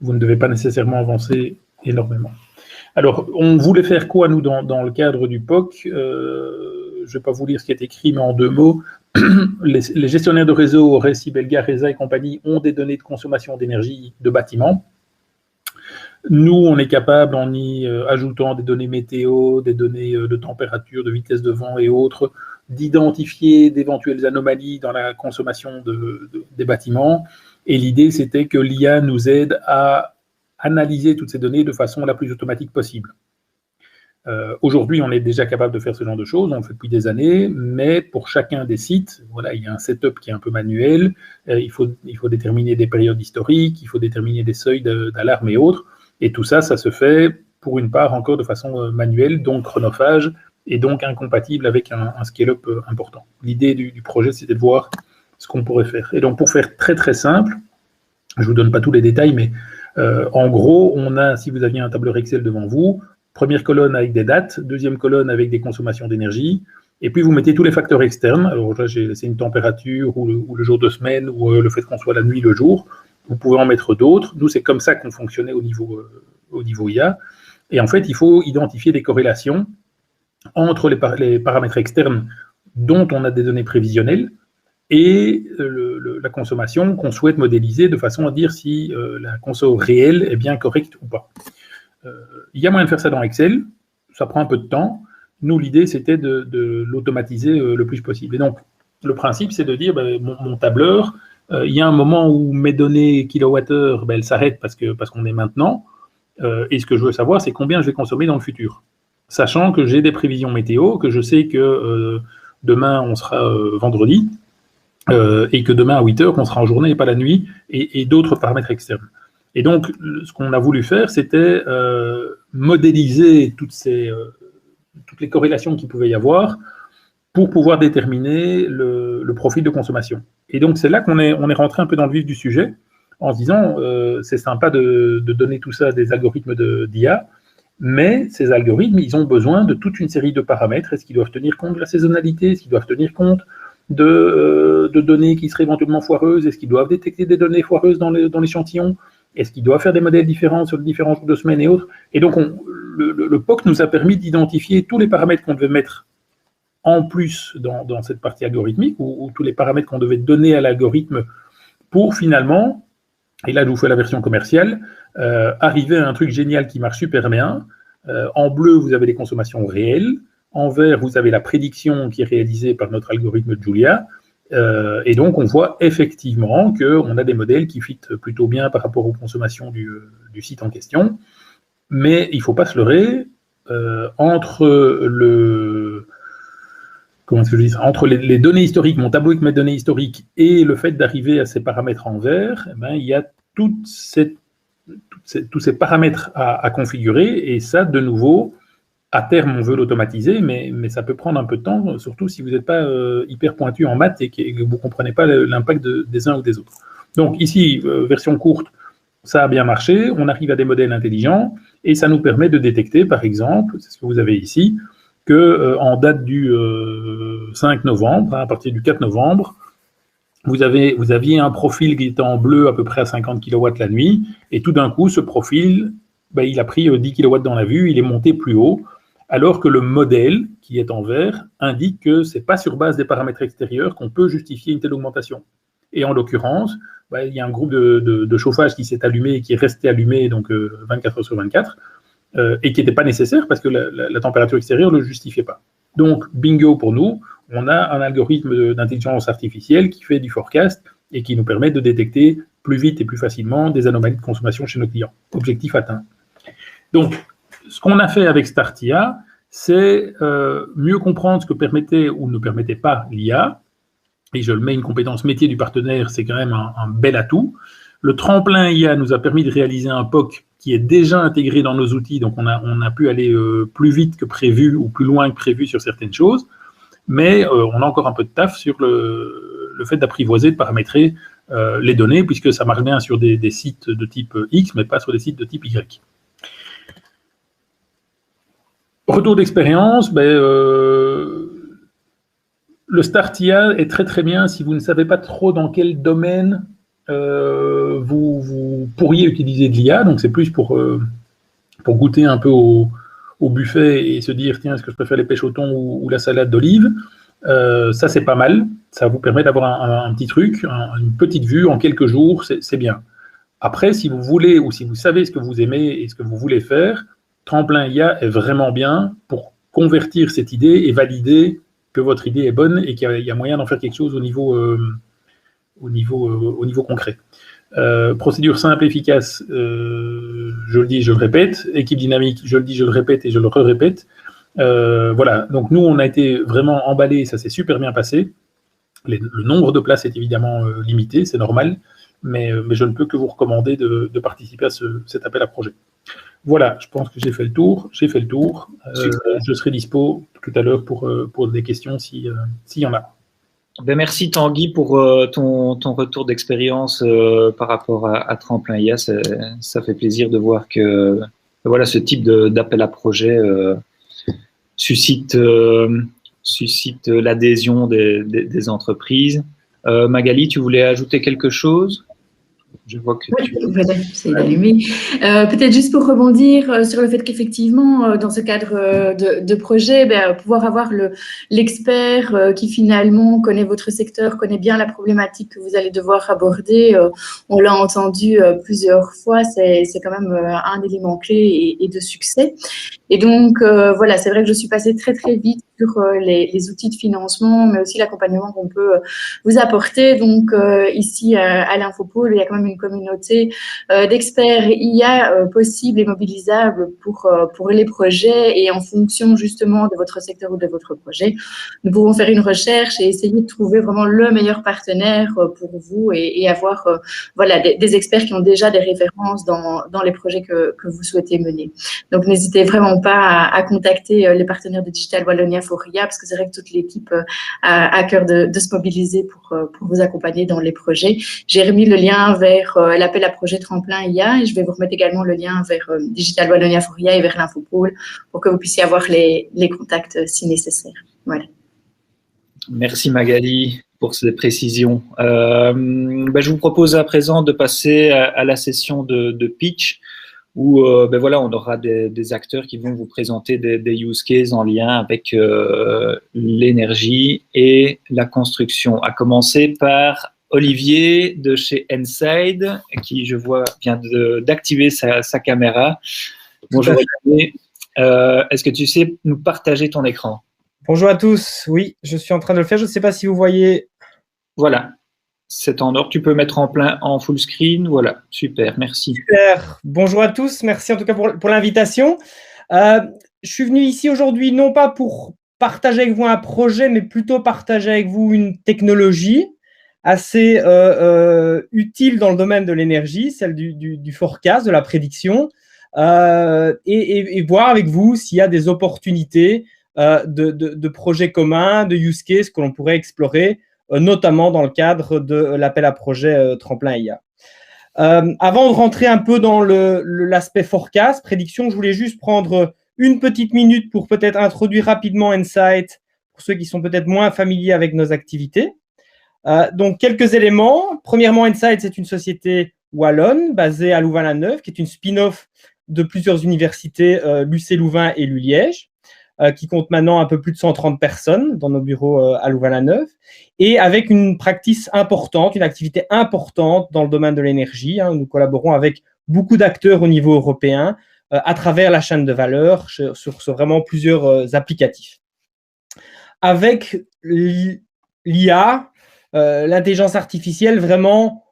vous ne devez pas nécessairement avancer énormément. Alors, on voulait faire quoi, nous, dans le cadre du POC? Je ne vais pas vous lire ce qui est écrit, mais en 2 mots. Les gestionnaires de réseau, Réci, Belga, Resa et compagnie, ont des données de consommation d'énergie de bâtiments. Nous, on est capable, en y ajoutant des données météo, des données de température, de vitesse de vent et autres, d'identifier d'éventuelles anomalies dans la consommation des bâtiments. Et l'idée, c'était que l'IA nous aide à analyser toutes ces données de façon la plus automatique possible. Aujourd'hui, on est déjà capable de faire ce genre de choses, on le fait depuis des années, mais pour chacun des sites, voilà, il y a un setup qui est un peu manuel, il faut déterminer des périodes historiques, il faut déterminer des seuils d'alarme et autres, et tout ça, ça se fait pour une part encore de façon manuelle, donc chronophage, et donc incompatible avec un scale-up important. L'idée du projet, c'était de voir ce qu'on pourrait faire. Et donc, pour faire très très simple, je ne vous donne pas tous les détails, mais en gros, on a, si vous aviez un tableur Excel devant vous, première colonne avec des dates, deuxième colonne avec des consommations d'énergie, et puis vous mettez tous les facteurs externes. Alors là, c'est une température ou le jour de semaine ou le fait qu'on soit la nuit, le jour. Vous pouvez en mettre d'autres. Nous, c'est comme ça qu'on fonctionnait au niveau IA. Et en fait, il faut identifier des corrélations entre les paramètres externes dont on a des données prévisionnelles et la consommation qu'on souhaite modéliser de façon à dire si la conso réelle est bien correcte ou pas. Il y a moyen de faire ça dans Excel, ça prend un peu de temps. Nous, l'idée, c'était de l'automatiser le plus possible. Et donc, le principe, c'est de dire, mon tableur, il y a un moment où mes données kilowattheures, elles s'arrêtent parce qu'on est maintenant, et ce que je veux savoir, c'est combien je vais consommer dans le futur. Sachant que j'ai des prévisions météo, que je sais que demain, on sera vendredi, et que demain, à 8 heures, on sera en journée et pas la nuit, et d'autres paramètres externes. Et donc, ce qu'on a voulu faire, c'était modéliser toutes les corrélations qu'il pouvait y avoir pour pouvoir déterminer le profil de consommation. Et donc, c'est là qu'on est rentré un peu dans le vif du sujet, en se disant, c'est sympa de donner tout ça à des algorithmes d'IA, mais ces algorithmes, ils ont besoin de toute une série de paramètres. Est-ce qu'ils doivent tenir compte de la saisonnalité? Est-ce qu'ils doivent tenir compte de données qui seraient éventuellement foireuses? Est-ce qu'ils doivent détecter des données foireuses dans l'échantillon? Est-ce qu'il doit faire des modèles différents sur les différents jours de semaine et autres? Et donc, le POC nous a permis d'identifier tous les paramètres qu'on devait mettre en plus dans cette partie algorithmique, ou tous les paramètres qu'on devait donner à l'algorithme pour finalement, et là je vous fais la version commerciale, arriver à un truc génial qui marche super bien. En bleu, vous avez les consommations réelles. En vert, vous avez la prédiction qui est réalisée par notre algorithme Julia. Et donc, on voit effectivement qu'on a des modèles qui fit plutôt bien par rapport aux consommations du site en question. Mais il ne faut pas se leurrer, entre les données historiques, mon tableau avec mes données historiques, et le fait d'arriver à ces paramètres en vert, il y a tous ces paramètres à configurer. Et ça, de nouveau, à terme, on veut l'automatiser, mais ça peut prendre un peu de temps, surtout si vous n'êtes pas hyper pointu en maths et que vous ne comprenez pas l'impact des uns ou des autres. Donc ici, version courte, ça a bien marché, on arrive à des modèles intelligents, et ça nous permet de détecter, par exemple, c'est ce que vous avez ici, qu'en date du 5 novembre, à partir du 4 novembre, vous aviez un profil qui était en bleu à peu près à 50 kW la nuit, et tout d'un coup, ce profil, il a pris 10 kW dans la vue, il est monté plus haut, alors que le modèle, qui est en vert, indique que ce n'est pas sur base des paramètres extérieurs qu'on peut justifier une telle augmentation. Et en l'occurrence, il y a un groupe de chauffage qui s'est allumé et qui est resté allumé donc 24 heures sur 24, et qui n'était pas nécessaire parce que la température extérieure ne le justifiait pas. Donc, bingo pour nous, on a un algorithme d'intelligence artificielle qui fait du forecast et qui nous permet de détecter plus vite et plus facilement des anomalies de consommation chez nos clients. Objectif atteint. Donc, ce qu'on a fait avec Startia, c'est mieux comprendre ce que permettait ou ne permettait pas l'IA. Et je le mets, une compétence métier du partenaire, c'est quand même un bel atout. Le tremplin IA nous a permis de réaliser un POC qui est déjà intégré dans nos outils, donc on a pu aller plus vite que prévu ou plus loin que prévu sur certaines choses, mais on a encore un peu de taf sur le fait d'apprivoiser, de paramétrer les données, puisque ça marche bien sur des sites de type X, mais pas sur des sites de type Y. Retour d'expérience, le Start IA est très très bien si vous ne savez pas trop dans quel domaine vous pourriez utiliser de l'IA. Donc c'est plus pour goûter un peu au buffet et se dire tiens, est-ce que je préfère les pêches au thon ou la salade d'olive. Ça c'est pas mal, ça vous permet d'avoir un petit truc, une petite vue en quelques jours, c'est bien. Après, si vous voulez ou si vous savez ce que vous aimez et ce que vous voulez faire, Tremplin IA est vraiment bien pour convertir cette idée et valider que votre idée est bonne et qu'il y a moyen d'en faire quelque chose au niveau concret. Procédure simple, efficace, je le dis, je le répète. Équipe dynamique, je le dis, je le répète et je le répète. Voilà, donc nous, on a été vraiment emballés, ça s'est super bien passé. Le nombre de places est évidemment limité, c'est normal, mais je ne peux que vous recommander de participer à cet appel à projet. Voilà, je pense que j'ai fait le tour. Je serai dispo tout à l'heure pour des questions s'il y en a. Ben merci Tanguy pour ton retour d'expérience par rapport à Tremplin IA. Ça fait plaisir de voir que voilà, ce type d'appel à projet suscite l'adhésion des entreprises. Magali, tu voulais ajouter quelque chose? Je vois que oui, voilà, c'est allumé. Peut-être juste pour rebondir sur le fait qu'effectivement, dans ce cadre de projet, pouvoir avoir l'expert qui finalement connaît votre secteur, connaît bien la problématique que vous allez devoir aborder, on l'a entendu plusieurs fois, c'est quand même un élément clé et de succès. Et donc, voilà, c'est vrai que je suis passée très, très vite sur les outils de financement, mais aussi l'accompagnement qu'on peut vous apporter. Donc, ici, à l'Infopôle, il y a quand même une communauté d'experts IA possibles et mobilisables pour les projets. Et en fonction, justement, de votre secteur ou de votre projet, nous pouvons faire une recherche et essayer de trouver vraiment le meilleur partenaire pour vous et avoir voilà, des experts qui ont déjà des références dans les projets que vous souhaitez mener. Donc, n'hésitez vraiment pas à contacter les partenaires de Digital Wallonia Foria, parce que c'est vrai que toute l'équipe a à cœur de se mobiliser pour vous accompagner dans les projets. J'ai remis le lien vers l'appel à projet Tremplin IA et je vais vous remettre également le lien vers Digital Wallonia Foria et vers l'Infopôle pour que vous puissiez avoir les contacts si nécessaire. Voilà. Merci Magali pour ces précisions. Je vous propose à présent de passer à la session de pitch, où voilà, on aura des acteurs qui vont vous présenter des use cases en lien avec l'énergie et la construction. À commencer par Olivier de chez Enside, qui, je vois, vient d'activer sa caméra. Bonjour Olivier, est-ce que tu sais nous partager ton écran? Bonjour à tous, oui, je suis en train de le faire, je ne sais pas si vous voyez. Voilà. C'est en or, tu peux mettre en full screen. Voilà, super, merci. Super, bonjour à tous, merci en tout cas pour l'invitation. Je suis venu ici aujourd'hui non pas pour partager avec vous un projet, mais plutôt partager avec vous une technologie assez utile dans le domaine de l'énergie, celle du forecast, de la prédiction, et voir avec vous s'il y a des opportunités de projets communs, de use cases que l'on pourrait explorer, notamment dans le cadre de l'appel à projet Tremplin IA. Avant de rentrer un peu dans l'aspect forecast, prédiction, je voulais juste prendre une petite minute pour peut-être introduire rapidement Insight pour ceux qui sont peut-être moins familiers avec nos activités. Donc, quelques éléments. Premièrement, Insight, c'est une société wallonne basée à Louvain-la-Neuve, qui est une spin-off de plusieurs universités, l'UC Louvain et l'ULiège, qui compte maintenant un peu plus de 130 personnes dans nos bureaux à Louvain-la-Neuve, et avec une practice importante, une activité importante dans le domaine de l'énergie. Nous collaborons avec beaucoup d'acteurs au niveau européen à travers la chaîne de valeur sur vraiment plusieurs applicatifs. Avec l'IA, l'intelligence artificielle vraiment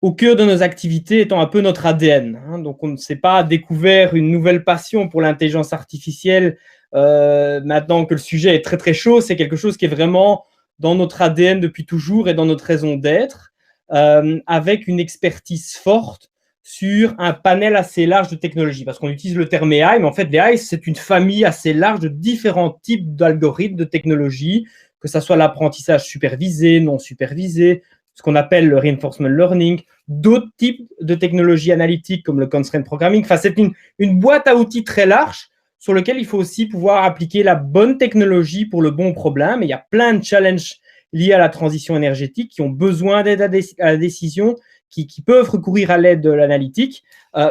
au cœur de nos activités étant un peu notre ADN. Donc, on ne s'est pas découvert une nouvelle passion pour l'intelligence artificielle maintenant que le sujet est très très chaud, c'est quelque chose qui est vraiment dans notre ADN depuis toujours et dans notre raison d'être, avec une expertise forte sur un panel assez large de technologies. Parce qu'on utilise le terme AI, mais en fait, l'AI, c'est une famille assez large de différents types d'algorithmes, de technologies, que ce soit l'apprentissage supervisé, non supervisé, ce qu'on appelle le reinforcement learning, d'autres types de technologies analytiques comme le constraint programming. Enfin, c'est une boîte à outils très large sur lequel il faut aussi pouvoir appliquer la bonne technologie pour le bon problème. Et il y a plein de challenges liés à la transition énergétique qui ont besoin d'aide à la décision, qui peuvent recourir à l'aide de l'analytique,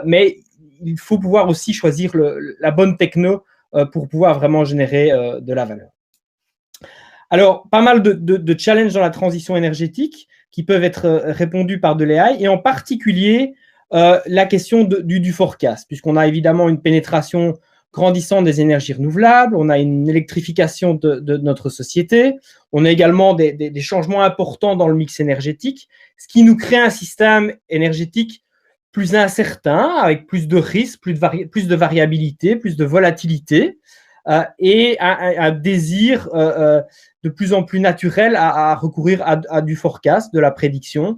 mais il faut pouvoir aussi choisir la bonne techno pour pouvoir vraiment générer de la valeur. Alors, pas mal de challenges dans la transition énergétique qui peuvent être répondus par de l'AI, et en particulier la question du forecast, puisqu'on a évidemment une pénétration grandissante des énergies renouvelables, on a une électrification de notre société, on a également des changements importants dans le mix énergétique, ce qui nous crée un système énergétique plus incertain, avec plus de risques, plus de variabilité, plus de volatilité, et un désir de plus en plus naturel à recourir à du forecast, de la prédiction,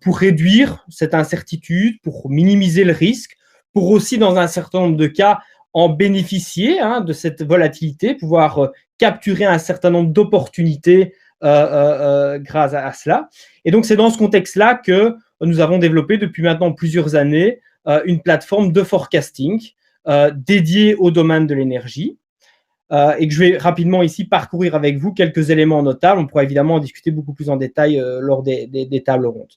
pour réduire cette incertitude, pour minimiser le risque, pour aussi, dans un certain nombre de cas, en bénéficier de cette volatilité, pouvoir capturer un certain nombre d'opportunités grâce à cela. Et donc, c'est dans ce contexte-là que nous avons développé depuis maintenant plusieurs années une plateforme de forecasting dédiée au domaine de l'énergie. Et que je vais rapidement ici parcourir avec vous quelques éléments notables. On pourra évidemment en discuter beaucoup plus en détail lors des tables rondes.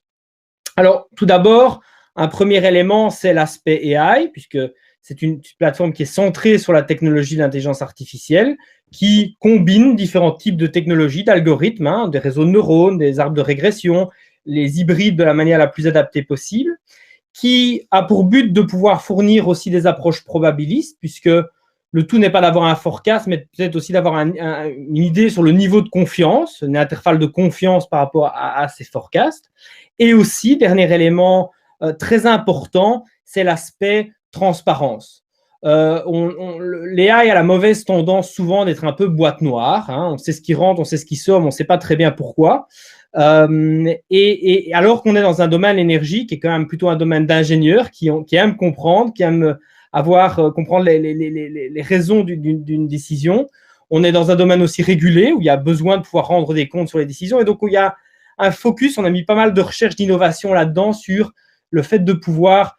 Alors, tout d'abord, un premier élément, c'est l'aspect AI, puisque c'est une plateforme qui est centrée sur la technologie de l'intelligence artificielle, qui combine différents types de technologies, d'algorithmes, des réseaux de neurones, des arbres de régression, les hybrides de la manière la plus adaptée possible, qui a pour but de pouvoir fournir aussi des approches probabilistes, puisque le tout n'est pas d'avoir un forecast, mais peut-être aussi d'avoir une idée sur le niveau de confiance, une intervalle de confiance par rapport à ces forecasts. Et aussi, dernier élément très important, c'est l'aspect transparence. L'AI a la mauvaise tendance souvent d'être un peu boîte noire. On sait ce qui rentre, on sait ce qui sort, mais on ne sait pas très bien pourquoi. Et alors qu'on est dans un domaine énergie qui est quand même plutôt un domaine d'ingénieurs qui aiment comprendre, qui aiment comprendre les raisons d'une décision. On est dans un domaine aussi régulé où il y a besoin de pouvoir rendre des comptes sur les décisions. Et donc, où il y a un focus, on a mis pas mal de recherche d'innovation là-dedans sur le fait de pouvoir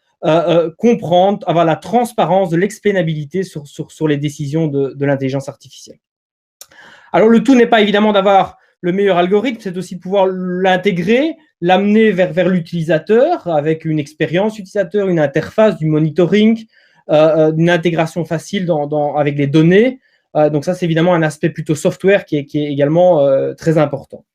comprendre, avoir la transparence, de l'explainabilité sur les décisions de l'intelligence artificielle. Alors, le tout n'est pas évidemment d'avoir le meilleur algorithme, c'est aussi de pouvoir l'intégrer, l'amener vers l'utilisateur avec une expérience utilisateur, une interface, du monitoring, une intégration facile avec les données. Donc ça, c'est évidemment un aspect plutôt software qui est également très important.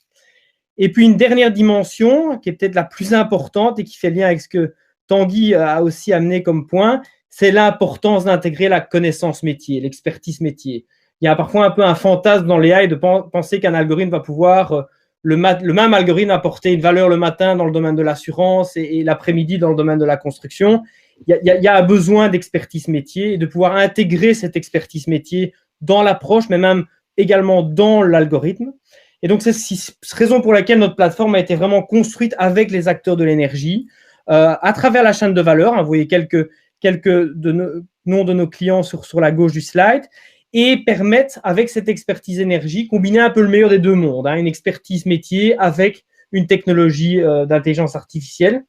Et puis, une dernière dimension qui est peut-être la plus importante et qui fait lien avec ce que Tanguy a aussi amené comme point, c'est l'importance d'intégrer la connaissance métier, l'expertise métier. Il y a parfois un peu un fantasme dans l'AI de penser qu'un algorithme va pouvoir, le même algorithme, apporter une valeur le matin dans le domaine de l'assurance et l'après-midi dans le domaine de la construction. Il y a un besoin d'expertise métier et de pouvoir intégrer cette expertise métier dans l'approche, mais même également dans l'algorithme. Et donc, c'est cette raison pour laquelle notre plateforme a été vraiment construite avec les acteurs de l'énergie, à travers la chaîne de valeur. Vous voyez quelques noms de nos clients sur la gauche du slide, et permettent, avec cette expertise énergie, combiner un peu le meilleur des deux mondes, une expertise métier avec une technologie d'intelligence artificielle,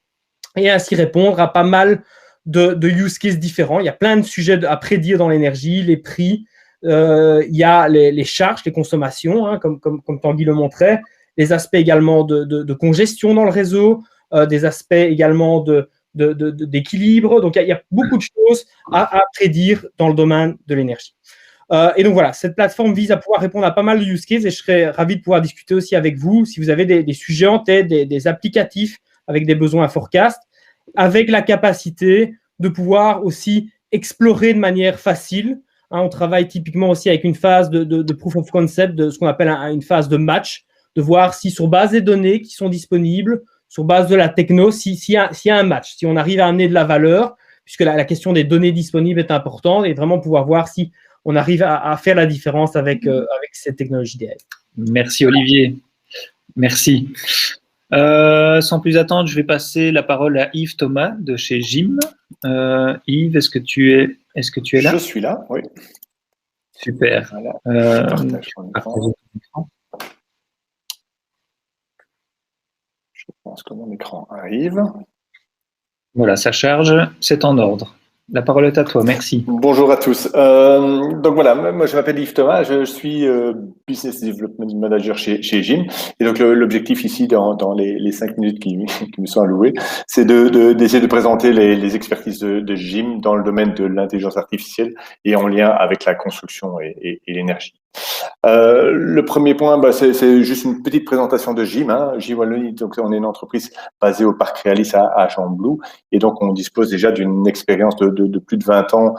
et ainsi répondre à pas mal de use cases différents. Il y a plein de sujets à prédire dans l'énergie, les prix, il y a les charges, les consommations, comme Tanguy le montrait, les aspects également de congestion dans le réseau, des aspects également d'équilibre. Donc, il y a beaucoup de choses à prédire dans le domaine de l'énergie. Et donc, voilà, cette plateforme vise à pouvoir répondre à pas mal de use cases et je serais ravi de pouvoir discuter aussi avec vous si vous avez des sujets en tête, des applicatifs avec des besoins forecast, avec la capacité de pouvoir aussi explorer de manière facile. On travaille typiquement aussi avec une phase de proof of concept, de ce qu'on appelle une phase de match, de voir si sur base des données qui sont disponibles, sur base de la techno, s'il y a un match, si on arrive à amener de la valeur, puisque la question des données disponibles est importante, et vraiment pouvoir voir si, on arrive à faire la différence avec cette technologie DAE. Merci Olivier, merci. Sans plus attendre, je vais passer la parole à Yves Thomas de chez GIM. Yves, est-ce que tu es là? Je suis là, oui. Super. Voilà. Je partage mon écran. Je pense que mon écran arrive. Voilà, ça charge, c'est en ordre. La parole est à toi, merci. Bonjour à tous. Donc voilà, moi je m'appelle Yves Thomas, je suis Business Development Manager chez GIM. Et donc l'objectif ici, dans les 5 minutes qui me sont allouées, c'est d'essayer de présenter les expertises de GIM dans le domaine de l'intelligence artificielle et en lien avec la construction et l'énergie. Le premier point, c'est juste une petite présentation de GIM. GIM Wallonie, donc on est une entreprise basée au Parc Réalis à Gembloux, et donc on dispose déjà d'une expérience de plus de 20 ans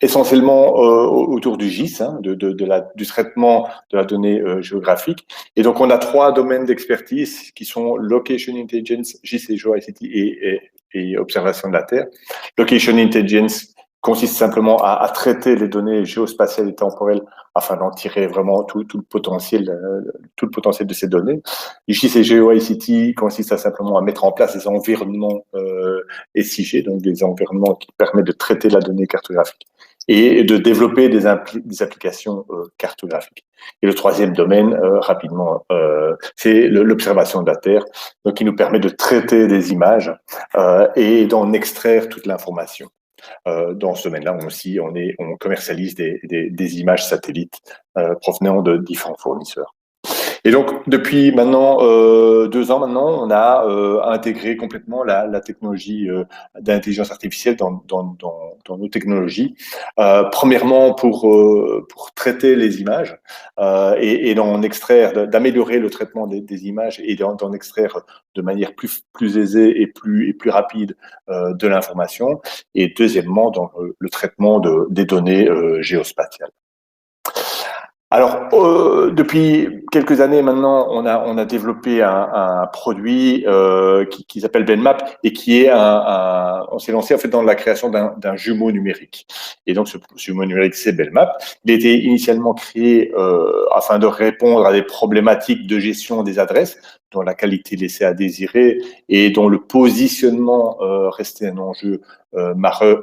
essentiellement autour du GIS, du traitement de la donnée géographique. Et donc on a 3 domaines d'expertise qui sont Location Intelligence, GIS et GeoICT et observation de la Terre. Location Intelligence consiste simplement à traiter les données géospatiales et temporelles afin d'en tirer vraiment tout le potentiel de ces données. GIS et GeoICT consiste simplement à mettre en place des environnements SIG, donc des environnements qui permettent de traiter la donnée cartographique et de développer des applications cartographiques. Et le troisième domaine, rapidement, c'est l'observation de la Terre, donc qui nous permet de traiter des images et d'en extraire toute l'information. Dans ce domaine-là, on commercialise des images satellites provenant de différents fournisseurs. Et donc, depuis maintenant 2 ans maintenant, on a intégré complètement la technologie d'intelligence artificielle dans nos technologies. Premièrement, pour traiter les images et d'en extraire, d'améliorer le traitement des images et d'en extraire de manière plus aisée et plus rapide de l'information. Et deuxièmement, dans le traitement des données géospatiales. Alors, depuis quelques années maintenant, on a développé un produit qui s'appelle BenMap et qui est on s'est lancé en fait dans la création d'un jumeau numérique. Et donc, ce jumeau numérique, c'est BenMap. Il a été initialement créé afin de répondre à des problématiques de gestion des adresses, dont la qualité laissait à désirer et dont le positionnement restait un enjeu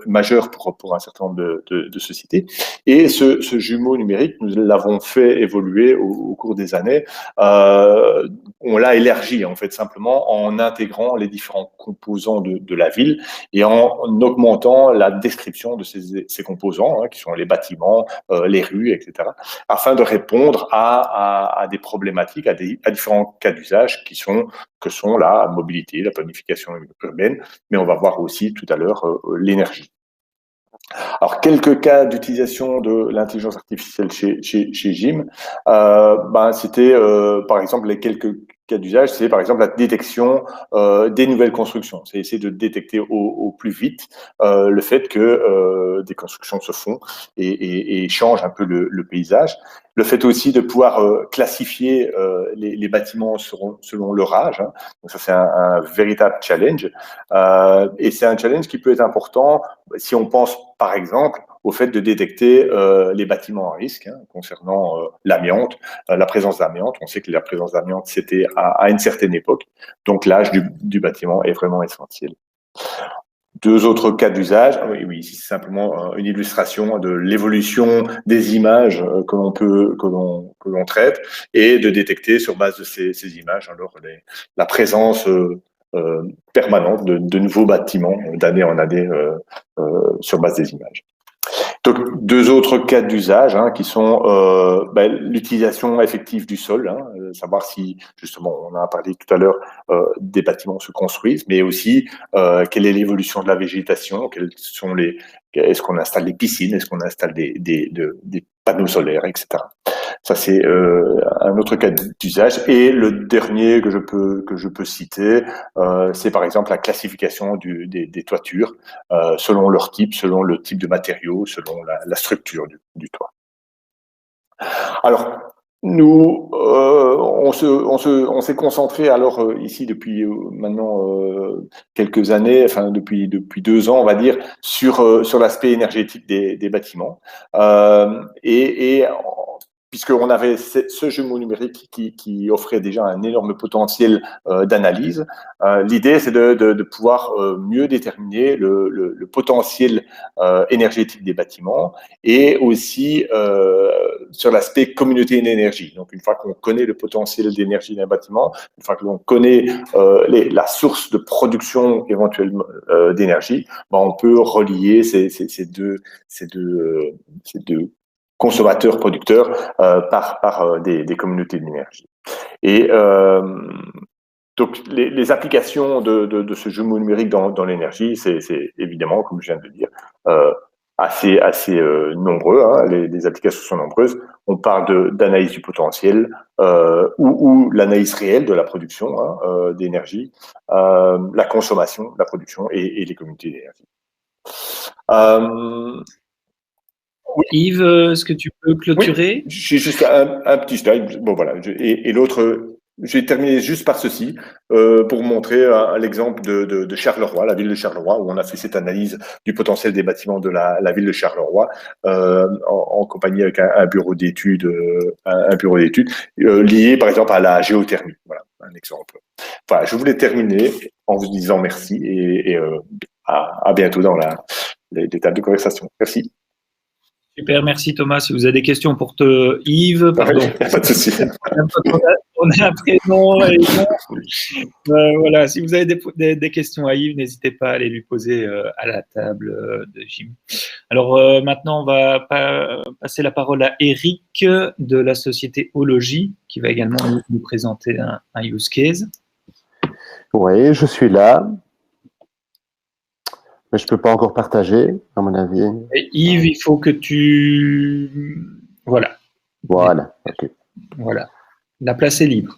majeur pour un certain nombre de sociétés. Et ce jumeau numérique, nous l'avons fait évoluer au cours des années. On l'a élargi en fait simplement en intégrant les différents composants de la ville et en augmentant la description de ces composants, qui sont les bâtiments, les rues, etc., afin de répondre à des problématiques, à différents cas d'usage que sont la mobilité, la planification urbaine, mais on va voir aussi tout à l'heure l'énergie. Alors, quelques cas d'utilisation de l'intelligence artificielle chez GIM, c'était par exemple les quelques cas d'usage, c'est par exemple la détection des nouvelles constructions. C'est essayer de détecter au plus vite le fait que des constructions se font et changent un peu le paysage. Le fait aussi de pouvoir classifier les bâtiments selon leur âge. Donc ça, c'est un véritable challenge. Et c'est un challenge qui peut être important si on pense, par exemple, au fait de détecter les bâtiments à risque concernant l'amiante, la présence d'amiante. On sait que la présence d'amiante, c'était à une certaine époque. Donc, l'âge du bâtiment est vraiment essentiel. 2 autres cas d'usage. Oui, c'est simplement une illustration de l'évolution des images que l'on traite et de détecter sur base de ces images alors la présence permanente de nouveaux bâtiments d'année en année sur base des images. Donc, 2 autres cas d'usage qui sont l'utilisation effective du sol, savoir si, justement, on a parlé tout à l'heure, des bâtiments se construisent, mais aussi quelle est l'évolution de la végétation, est-ce qu'on installe des piscines, est-ce qu'on installe des panneaux solaires, etc. Ça, c'est un autre cas d'usage. Et le dernier que je peux citer, c'est par exemple la classification des toitures selon leur type, selon le type de matériaux, selon la structure du toit. Alors, Nous, on s'est concentré alors ici depuis maintenant quelques années, enfin depuis 2 ans, on va dire, sur l'aspect énergétique des bâtiments. Puisqu'on avait ce jumeau numérique qui offrait déjà un énorme potentiel d'analyse, l'idée c'est de pouvoir mieux déterminer le potentiel énergétique des bâtiments et aussi sur l'aspect communauté d'énergie. Donc, une fois qu'on connaît le potentiel d'énergie d'un bâtiment, une fois que l'on connaît la source de production éventuelle d'énergie, ben, on peut relier ces deux consommateurs-producteurs par des communautés d'énergie. Et donc, les applications de ce jumeau numérique dans l'énergie, c'est évidemment, comme je viens de le dire, assez nombreux. Hein, les applications sont nombreuses. On parle d'analyse du potentiel ou l'analyse réelle de la production d'énergie, la consommation, la production et les communautés d'énergie. Oui. Yves, est-ce que tu peux clôturer? Oui, j'ai juste un petit slide. Bon, voilà. Et l'autre, j'ai terminé juste par ceci pour montrer l'exemple de Charleroi, la ville de Charleroi, où on a fait cette analyse du potentiel des bâtiments de la ville de Charleroi en compagnie avec un bureau d'études, lié par exemple à la géothermie. Voilà, un exemple. Voilà, je voulais terminer en vous disant merci et à bientôt dans les tables de conversation. Merci. Super, merci Thomas. Si vous avez des questions pour Yves, pardon. Pas de souci. On a un prénom et voilà, si vous avez des questions à Yves, n'hésitez pas à aller lui poser à la table de Jim. Alors maintenant, on va passer la parole à Eric de la société Ologie, qui va également nous présenter un use case. Oui, je suis là. Mais je ne peux pas encore partager, à mon avis. Et Yves, il faut que tu... Voilà. Voilà, ok. Voilà. La place est libre.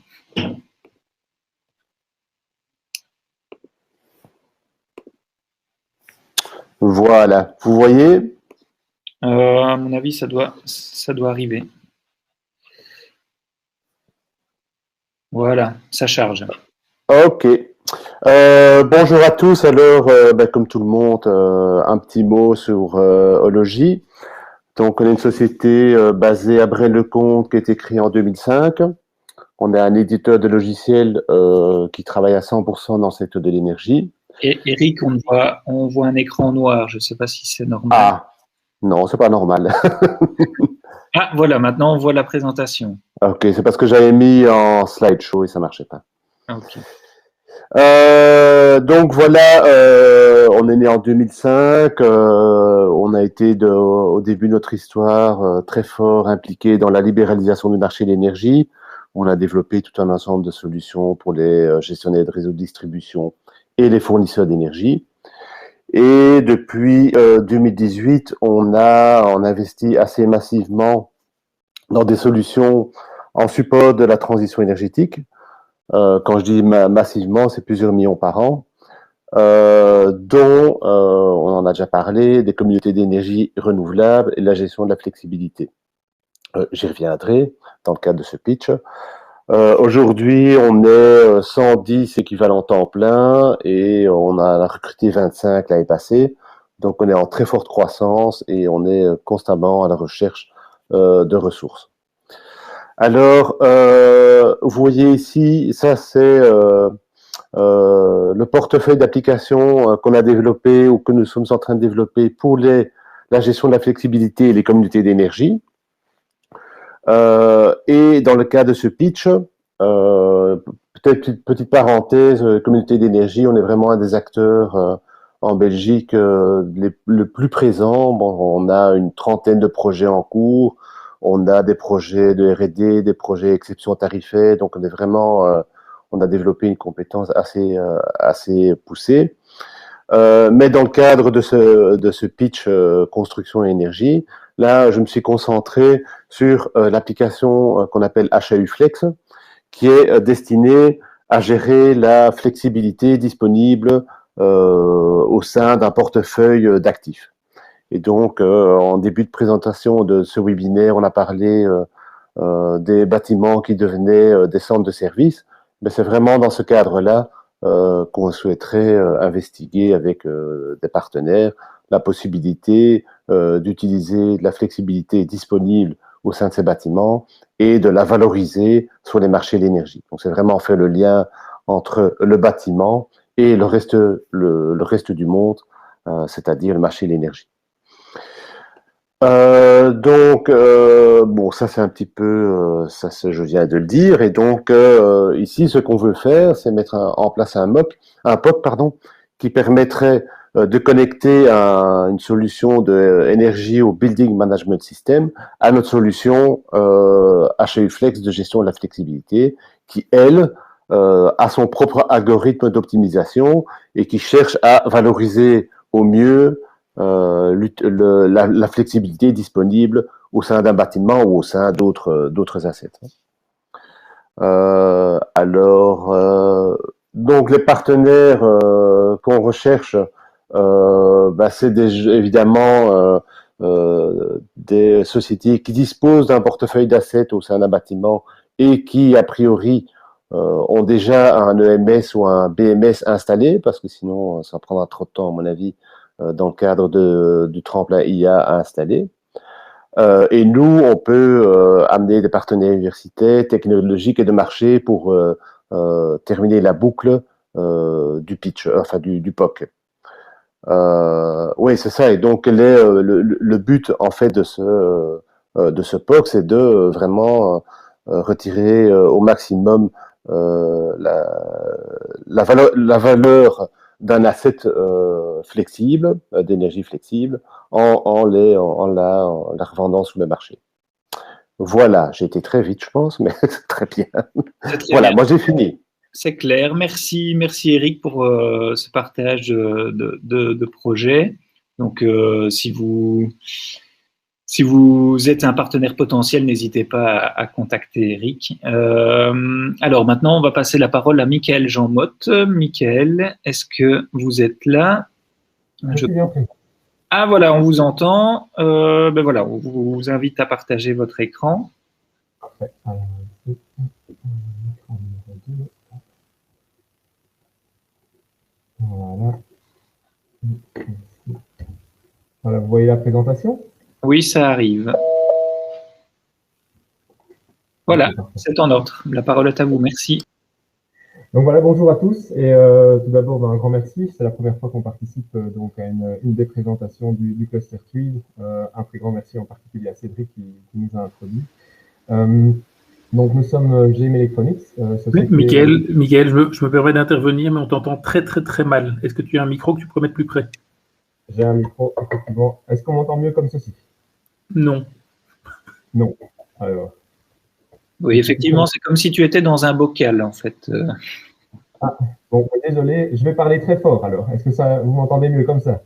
Voilà. Vous voyez? À mon avis, ça doit arriver. Voilà, ça charge. Ok. Bonjour à tous. Alors, comme tout le monde, un petit mot sur Ologie. Donc, on est une société basée à Braine-le-Comte qui a été créée en 2005. On est un éditeur de logiciels qui travaille à 100% dans le secteur de l'énergie. Et Eric, on voit un écran noir. Je ne sais pas si c'est normal. Ah, non, c'est pas normal. Ah, voilà, maintenant on voit la présentation. Ok, c'est parce que j'avais mis en slideshow et ça marchait pas. Ok. Donc voilà, on est né en 2005. On a été au début de notre histoire très fort impliqué dans la libéralisation du marché de l'énergie. On a développé tout un ensemble de solutions pour les gestionnaires de réseaux de distribution et les fournisseurs d'énergie. Et depuis 2018, on a investi assez massivement dans des solutions en support de la transition énergétique. Quand je dis massivement, c'est plusieurs millions par an, dont, on en a déjà parlé, des communautés d'énergie renouvelables et la gestion de la flexibilité. J'y reviendrai dans le cadre de ce pitch. Aujourd'hui, on est 110 équivalents temps plein et on a recruté 25 l'année passée. Donc, on est en très forte croissance et on est constamment à la recherche de ressources. Alors, vous voyez ici, ça c'est le portefeuille d'applications qu'on a développé ou que nous sommes en train de développer pour la gestion de la flexibilité et les communautés d'énergie. Et dans le cas de ce pitch, peut-être une petite parenthèse, communauté d'énergie, on est vraiment un des acteurs en Belgique le plus présent. Bon, on a une trentaine de projets en cours, on a des projets de R&D, des projets exception tarifaire, donc on est vraiment, on a développé une compétence assez poussée. Mais dans le cadre de ce pitch construction et énergie, là, je me suis concentré sur l'application qu'on appelle HAU Flex, qui est destinée à gérer la flexibilité disponible au sein d'un portefeuille d'actifs. Et donc, en début de présentation de ce webinaire, on a parlé des bâtiments qui devenaient des centres de services, mais c'est vraiment dans ce cadre-là qu'on souhaiterait investiguer avec des partenaires la possibilité d'utiliser de la flexibilité disponible au sein de ces bâtiments et de la valoriser sur les marchés de l'énergie. Donc, c'est vraiment fait le lien entre le bâtiment et le reste du monde, c'est-à-dire le marché de l'énergie. Bon, ça c'est un petit peu, je viens de le dire, et donc ici, ce qu'on veut faire, c'est mettre en place un POC, pardon, qui permettrait de connecter une solution d'énergie au Building Management System à notre solution HEU Flex de gestion de la flexibilité, qui elle a son propre algorithme d'optimisation et qui cherche à valoriser au mieux la flexibilité disponible au sein d'un bâtiment ou au sein d'autres assets. Donc les partenaires qu'on recherche, c'est évidemment des sociétés qui disposent d'un portefeuille d'assets au sein d'un bâtiment et qui, a priori, ont déjà un EMS ou un BMS installé, parce que sinon, ça prendra trop de temps, à mon avis, dans le cadre du tremplin IA à installer. Et nous, on peut amener des partenaires universitaires, technologiques et de marché pour terminer la boucle du pitch, enfin du POC. Oui, c'est ça. Et donc, le but, en fait, de ce POC, c'est de vraiment retirer au maximum la valeur d'un asset flexible, d'énergie flexible, en la revendant sur le marché. Voilà, j'ai été très vite, je pense, mais c'est très bien. Voilà, bien. Moi j'ai fini. C'est clair. Merci Eric pour ce partage de projet. Donc, si vous êtes un partenaire potentiel, n'hésitez pas à contacter Eric. Alors maintenant, on va passer la parole à Michael Jean Motte. Michael, est-ce que vous êtes là? Ah voilà, on vous entend. Voilà, on vous invite à partager votre écran. Parfait. Voilà. Voilà, vous voyez la présentation? Oui, ça arrive. Voilà, c'est en ordre. La parole est à vous. Merci. Donc voilà, bonjour à tous. Et tout d'abord, un grand merci. C'est la première fois qu'on participe donc à une des présentations du Cluster Tweed. Un très grand merci en particulier à Cédric qui nous a introduit. Donc nous sommes GM Electronics. Oui, Michael, je me permets d'intervenir, mais on t'entend très très très mal. Est-ce que tu as un micro que tu peux mettre plus près? J'ai un micro, effectivement. Est-ce qu'on m'entend mieux comme ceci? Non. Non. Alors. Oui, effectivement, c'est comme si tu étais dans un bocal, en fait. Ah, bon, désolé, je vais parler très fort, alors. Est-ce que vous m'entendez mieux comme ça?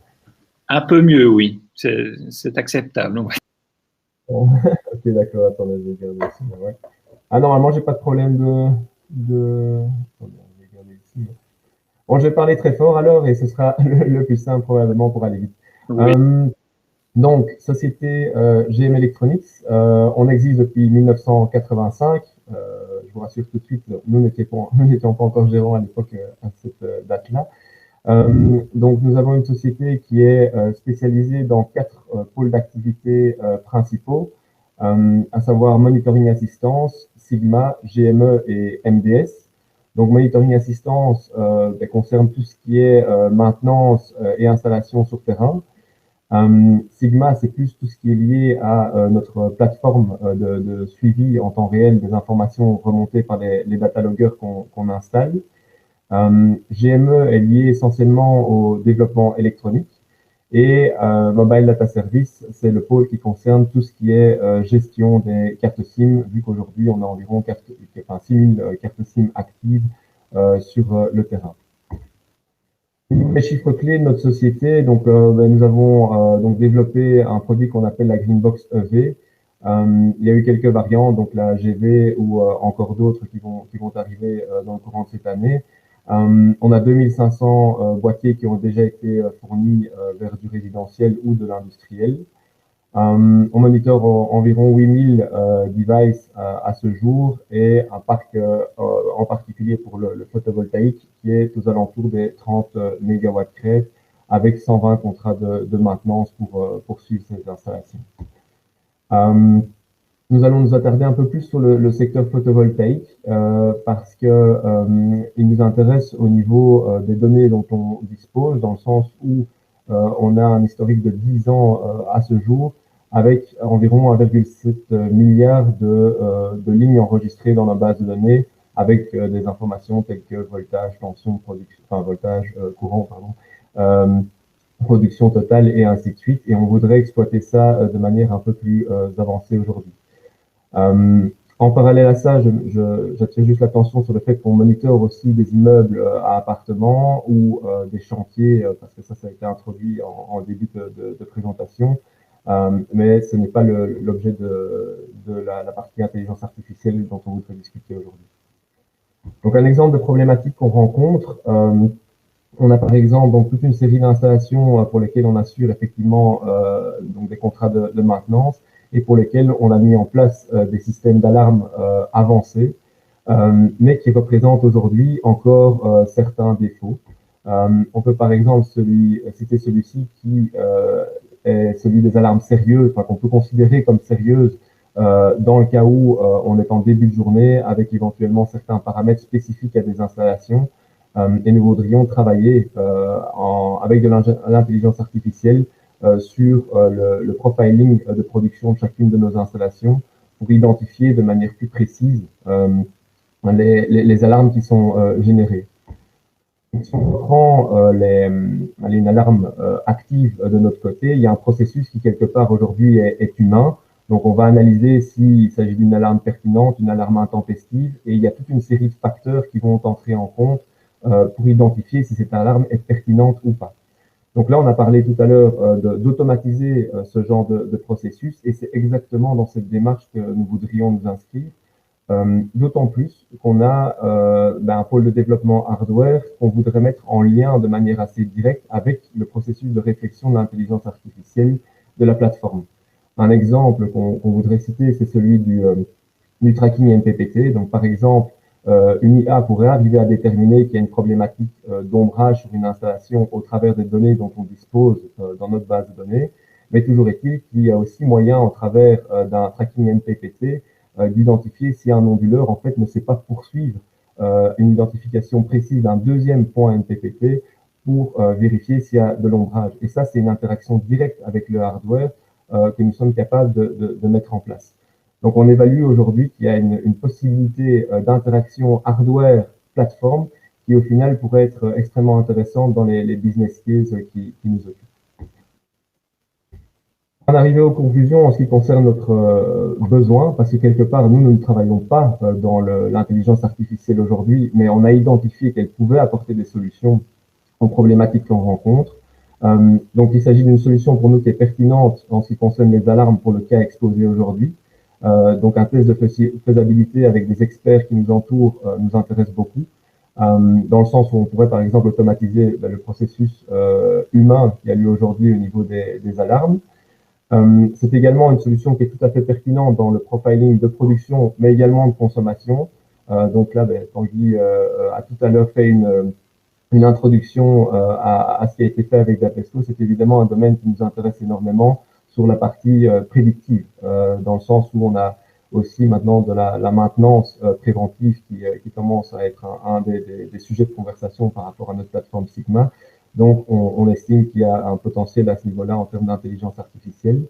Un peu mieux, oui. C'est acceptable. Ouais. Ok, d'accord. Attendez, je vais regarder ici. Ouais. Ah, normalement, j'ai pas de problème de... Attendez, je vais regarder ici. Bon, je vais parler très fort, alors, et ce sera le plus simple, probablement, pour aller vite. Oui. Donc, société GM Electronics, on existe depuis 1985. Je vous rassure tout de suite, nous n'étions pas encore gérants à l'époque à cette date-là. Donc, nous avons une société qui est spécialisée dans 4 pôles d'activité principaux, à savoir Monitoring Assistance, Sigma, GME et MDS. Donc, Monitoring Assistance concerne tout ce qui est maintenance et installation sur terrain. Sigma, c'est plus tout ce qui est lié à notre plateforme de suivi en temps réel des informations remontées par les data loggers qu'on installe. GME est lié essentiellement au développement électronique et Mobile Data Service, c'est le pôle qui concerne tout ce qui est gestion des cartes SIM, vu qu'aujourd'hui on a environ 6000 cartes SIM actives sur le terrain. Les chiffres clés de notre société, donc nous avons donc développé un produit qu'on appelle la Greenbox EV. Il y a eu quelques variantes, donc la GV ou encore d'autres qui vont arriver dans le courant de cette année. On a 2500 boîtiers qui ont déjà été fournis vers du résidentiel ou de l'industriel. On monitore environ 8000 devices à ce jour et un parc en particulier pour le photovoltaïque qui est aux alentours des 30 MW crête avec 120 contrats de maintenance pour poursuivre ces installations. Nous allons nous attarder un peu plus sur le secteur photovoltaïque parce que il nous intéresse au niveau des données dont on dispose, dans le sens où on a un historique de 10 ans à ce jour, avec environ 1,7 milliard de lignes enregistrées dans la base de données, avec des informations telles que voltage, tension, production, enfin voltage, courant, pardon, production totale et ainsi de suite. Et on voudrait exploiter ça de manière un peu plus avancée aujourd'hui. En parallèle à ça, j'attire juste l'attention sur le fait qu'on monitore aussi des immeubles à appartements ou des chantiers, parce que ça a été introduit en début de présentation. Mais ce n'est pas l'objet de la partie intelligence artificielle dont on voudrait discuter aujourd'hui. Donc, un exemple de problématique qu'on rencontre, on a par exemple donc toute une série d'installations pour lesquelles on assure effectivement donc des contrats de maintenance et pour lesquels on a mis en place des systèmes d'alarme avancés, mais qui représentent aujourd'hui encore certains défauts. On peut par exemple citer celui-ci qui est celui des alarmes sérieuses, enfin, qu'on peut considérer comme sérieuses dans le cas où on est en début de journée avec éventuellement certains paramètres spécifiques à des installations et nous voudrions travailler avec de l'intelligence artificielle sur le profiling de production de chacune de nos installations pour identifier de manière plus précise les alarmes qui sont générées. Si on prend une alarme active de notre côté, il y a un processus qui quelque part aujourd'hui est humain. Donc on va analyser s'il s'agit d'une alarme pertinente, une alarme intempestive, et il y a toute une série de facteurs qui vont entrer en compte pour identifier si cette alarme est pertinente ou pas. Donc là, on a parlé tout à l'heure d'automatiser ce genre de processus, et c'est exactement dans cette démarche que nous voudrions nous inscrire. D'autant plus qu'on a un pôle de développement hardware qu'on voudrait mettre en lien de manière assez directe avec le processus de réflexion de l'intelligence artificielle de la plateforme. Un exemple qu'on voudrait citer, c'est celui du tracking MPPT. Donc, par exemple, une IA pourrait arriver à déterminer qu'il y a une problématique d'ombrage sur une installation au travers des données dont on dispose dans notre base de données. Mais toujours est-il qu'il y a aussi moyen, au travers d'un tracking MPPT, d'identifier si un onduleur en fait ne sait pas poursuivre une identification précise d'un deuxième point MPPT pour vérifier s'il y a de l'ombrage. Et ça, c'est une interaction directe avec le hardware que nous sommes capables de mettre en place. Donc, on évalue aujourd'hui qu'il y a une possibilité d'interaction hardware-plateforme qui, au final, pourrait être extrêmement intéressante dans les business cases qui nous occupent. On est arrivé aux conclusions en ce qui concerne notre besoin, parce que quelque part, nous ne travaillons pas dans l'intelligence artificielle aujourd'hui, mais on a identifié qu'elle pouvait apporter des solutions aux problématiques qu'on rencontre. Donc, il s'agit d'une solution pour nous qui est pertinente en ce qui concerne les alarmes pour le cas exposé aujourd'hui. Donc, un test de faisabilité avec des experts qui nous entourent nous intéresse beaucoup, dans le sens où on pourrait, par exemple, automatiser le processus humain qui a lieu aujourd'hui au niveau des alarmes. C'est également une solution qui est tout à fait pertinente dans le profiling de production, mais également de consommation. Donc là, Tanguy a tout à l'heure fait une introduction à ce qui a été fait avec Dapesco. C'est évidemment un domaine qui nous intéresse énormément sur la partie prédictive, dans le sens où on a aussi maintenant de la maintenance préventive qui commence à être un des sujets de conversation par rapport à notre plateforme Sigma. Donc, on estime qu'il y a un potentiel à ce niveau-là en termes d'intelligence artificielle.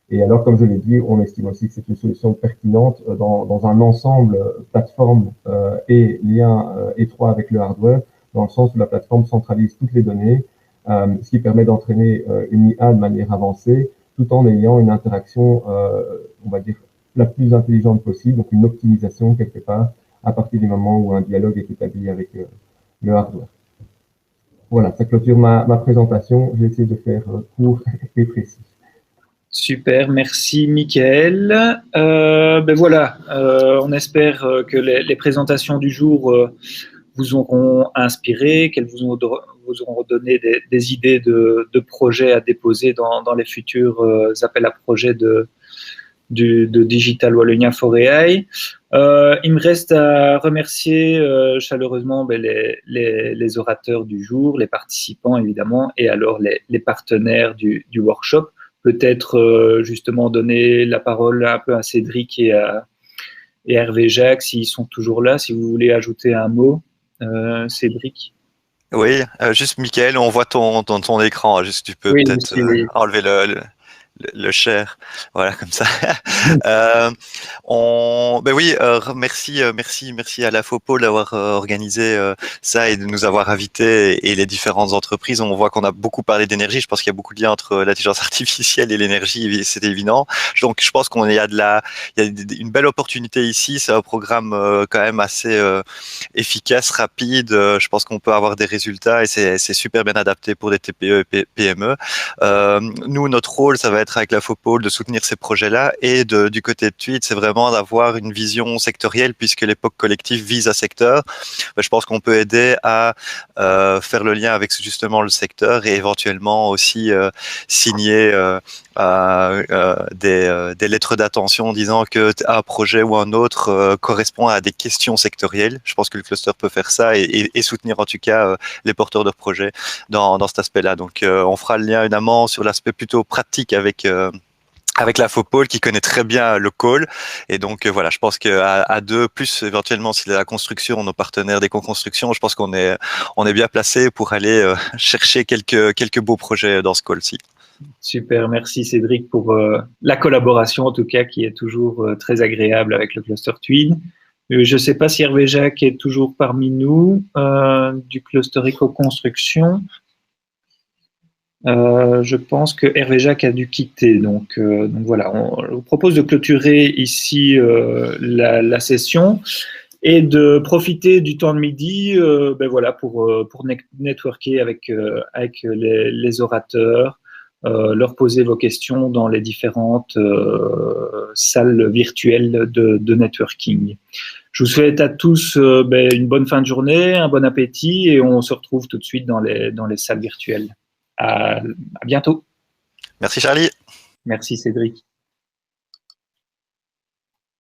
Et alors, comme je l'ai dit, on estime aussi que c'est une solution pertinente dans un ensemble plateforme et lien étroit avec le hardware, dans le sens où la plateforme centralise toutes les données, ce qui permet d'entraîner une IA de manière avancée, tout en ayant une interaction, on va dire, la plus intelligente possible, donc une optimisation quelque part, à partir du moment où un dialogue est établi avec le hardware. Voilà, ça clôture ma présentation. J'ai essayé de faire court et précis. Super, merci Mickaël. Voilà, on espère que les présentations du jour vous auront inspiré, qu'elles vous vous auront donné des idées de projets à déposer dans les futurs appels à projets de Digital Wallonia for AI. Il me reste à remercier chaleureusement les orateurs du jour, les participants évidemment, et alors les partenaires du workshop. Peut-être justement donner la parole un peu à Cédric et Hervé Jacques s'ils sont toujours là, si vous voulez ajouter un mot, Cédric. Oui, juste Mickaël, on voit ton écran, juste tu peux peut-être enlever le share, voilà, comme ça. Ben oui, merci à la FOPOL d'avoir organisé ça et de nous avoir invités et les différentes entreprises. On voit qu'on a beaucoup parlé d'énergie. Je pense qu'il y a beaucoup de liens entre l'intelligence artificielle et l'énergie, c'est évident. Donc, je pense il y a une belle opportunité ici. C'est un programme quand même assez efficace, rapide. Je pense qu'on peut avoir des résultats et c'est super bien adapté pour des TPE et PME. Nous, notre rôle, ça va être avec la FOPOL de soutenir ces projets-là et du côté de TWID, c'est vraiment d'avoir une vision sectorielle puisque l'époque collective vise un secteur. Je pense qu'on peut aider à faire le lien avec justement le secteur et éventuellement aussi signer des lettres d'attention disant que un projet ou un autre correspond à des questions sectorielles. Je pense que le cluster peut faire ça et soutenir en tout cas les porteurs de projets dans cet aspect-là. Donc on fera le lien évidemment sur l'aspect plutôt pratique avec la FOPOL qui connaît très bien le call. Et donc, voilà, je pense qu'à deux, plus éventuellement, si la construction, nos partenaires des co-constructions, je pense qu'on est bien placé pour aller chercher quelques beaux projets dans ce call-ci. Super, merci Cédric pour la collaboration, en tout cas, qui est toujours très agréable avec le cluster TWID. Je ne sais pas si Hervé Jacques est toujours parmi nous, du cluster éco-construction. Je pense que Hervé Jacques a dû quitter, donc voilà, je vous propose de clôturer ici la session et de profiter du temps de midi voilà, pour networker avec les orateurs, leur poser vos questions dans les différentes salles virtuelles de networking. Je vous souhaite à tous une bonne fin de journée, un bon appétit et on se retrouve tout de suite dans les salles virtuelles. À bientôt. Merci Charlie. Merci Cédric.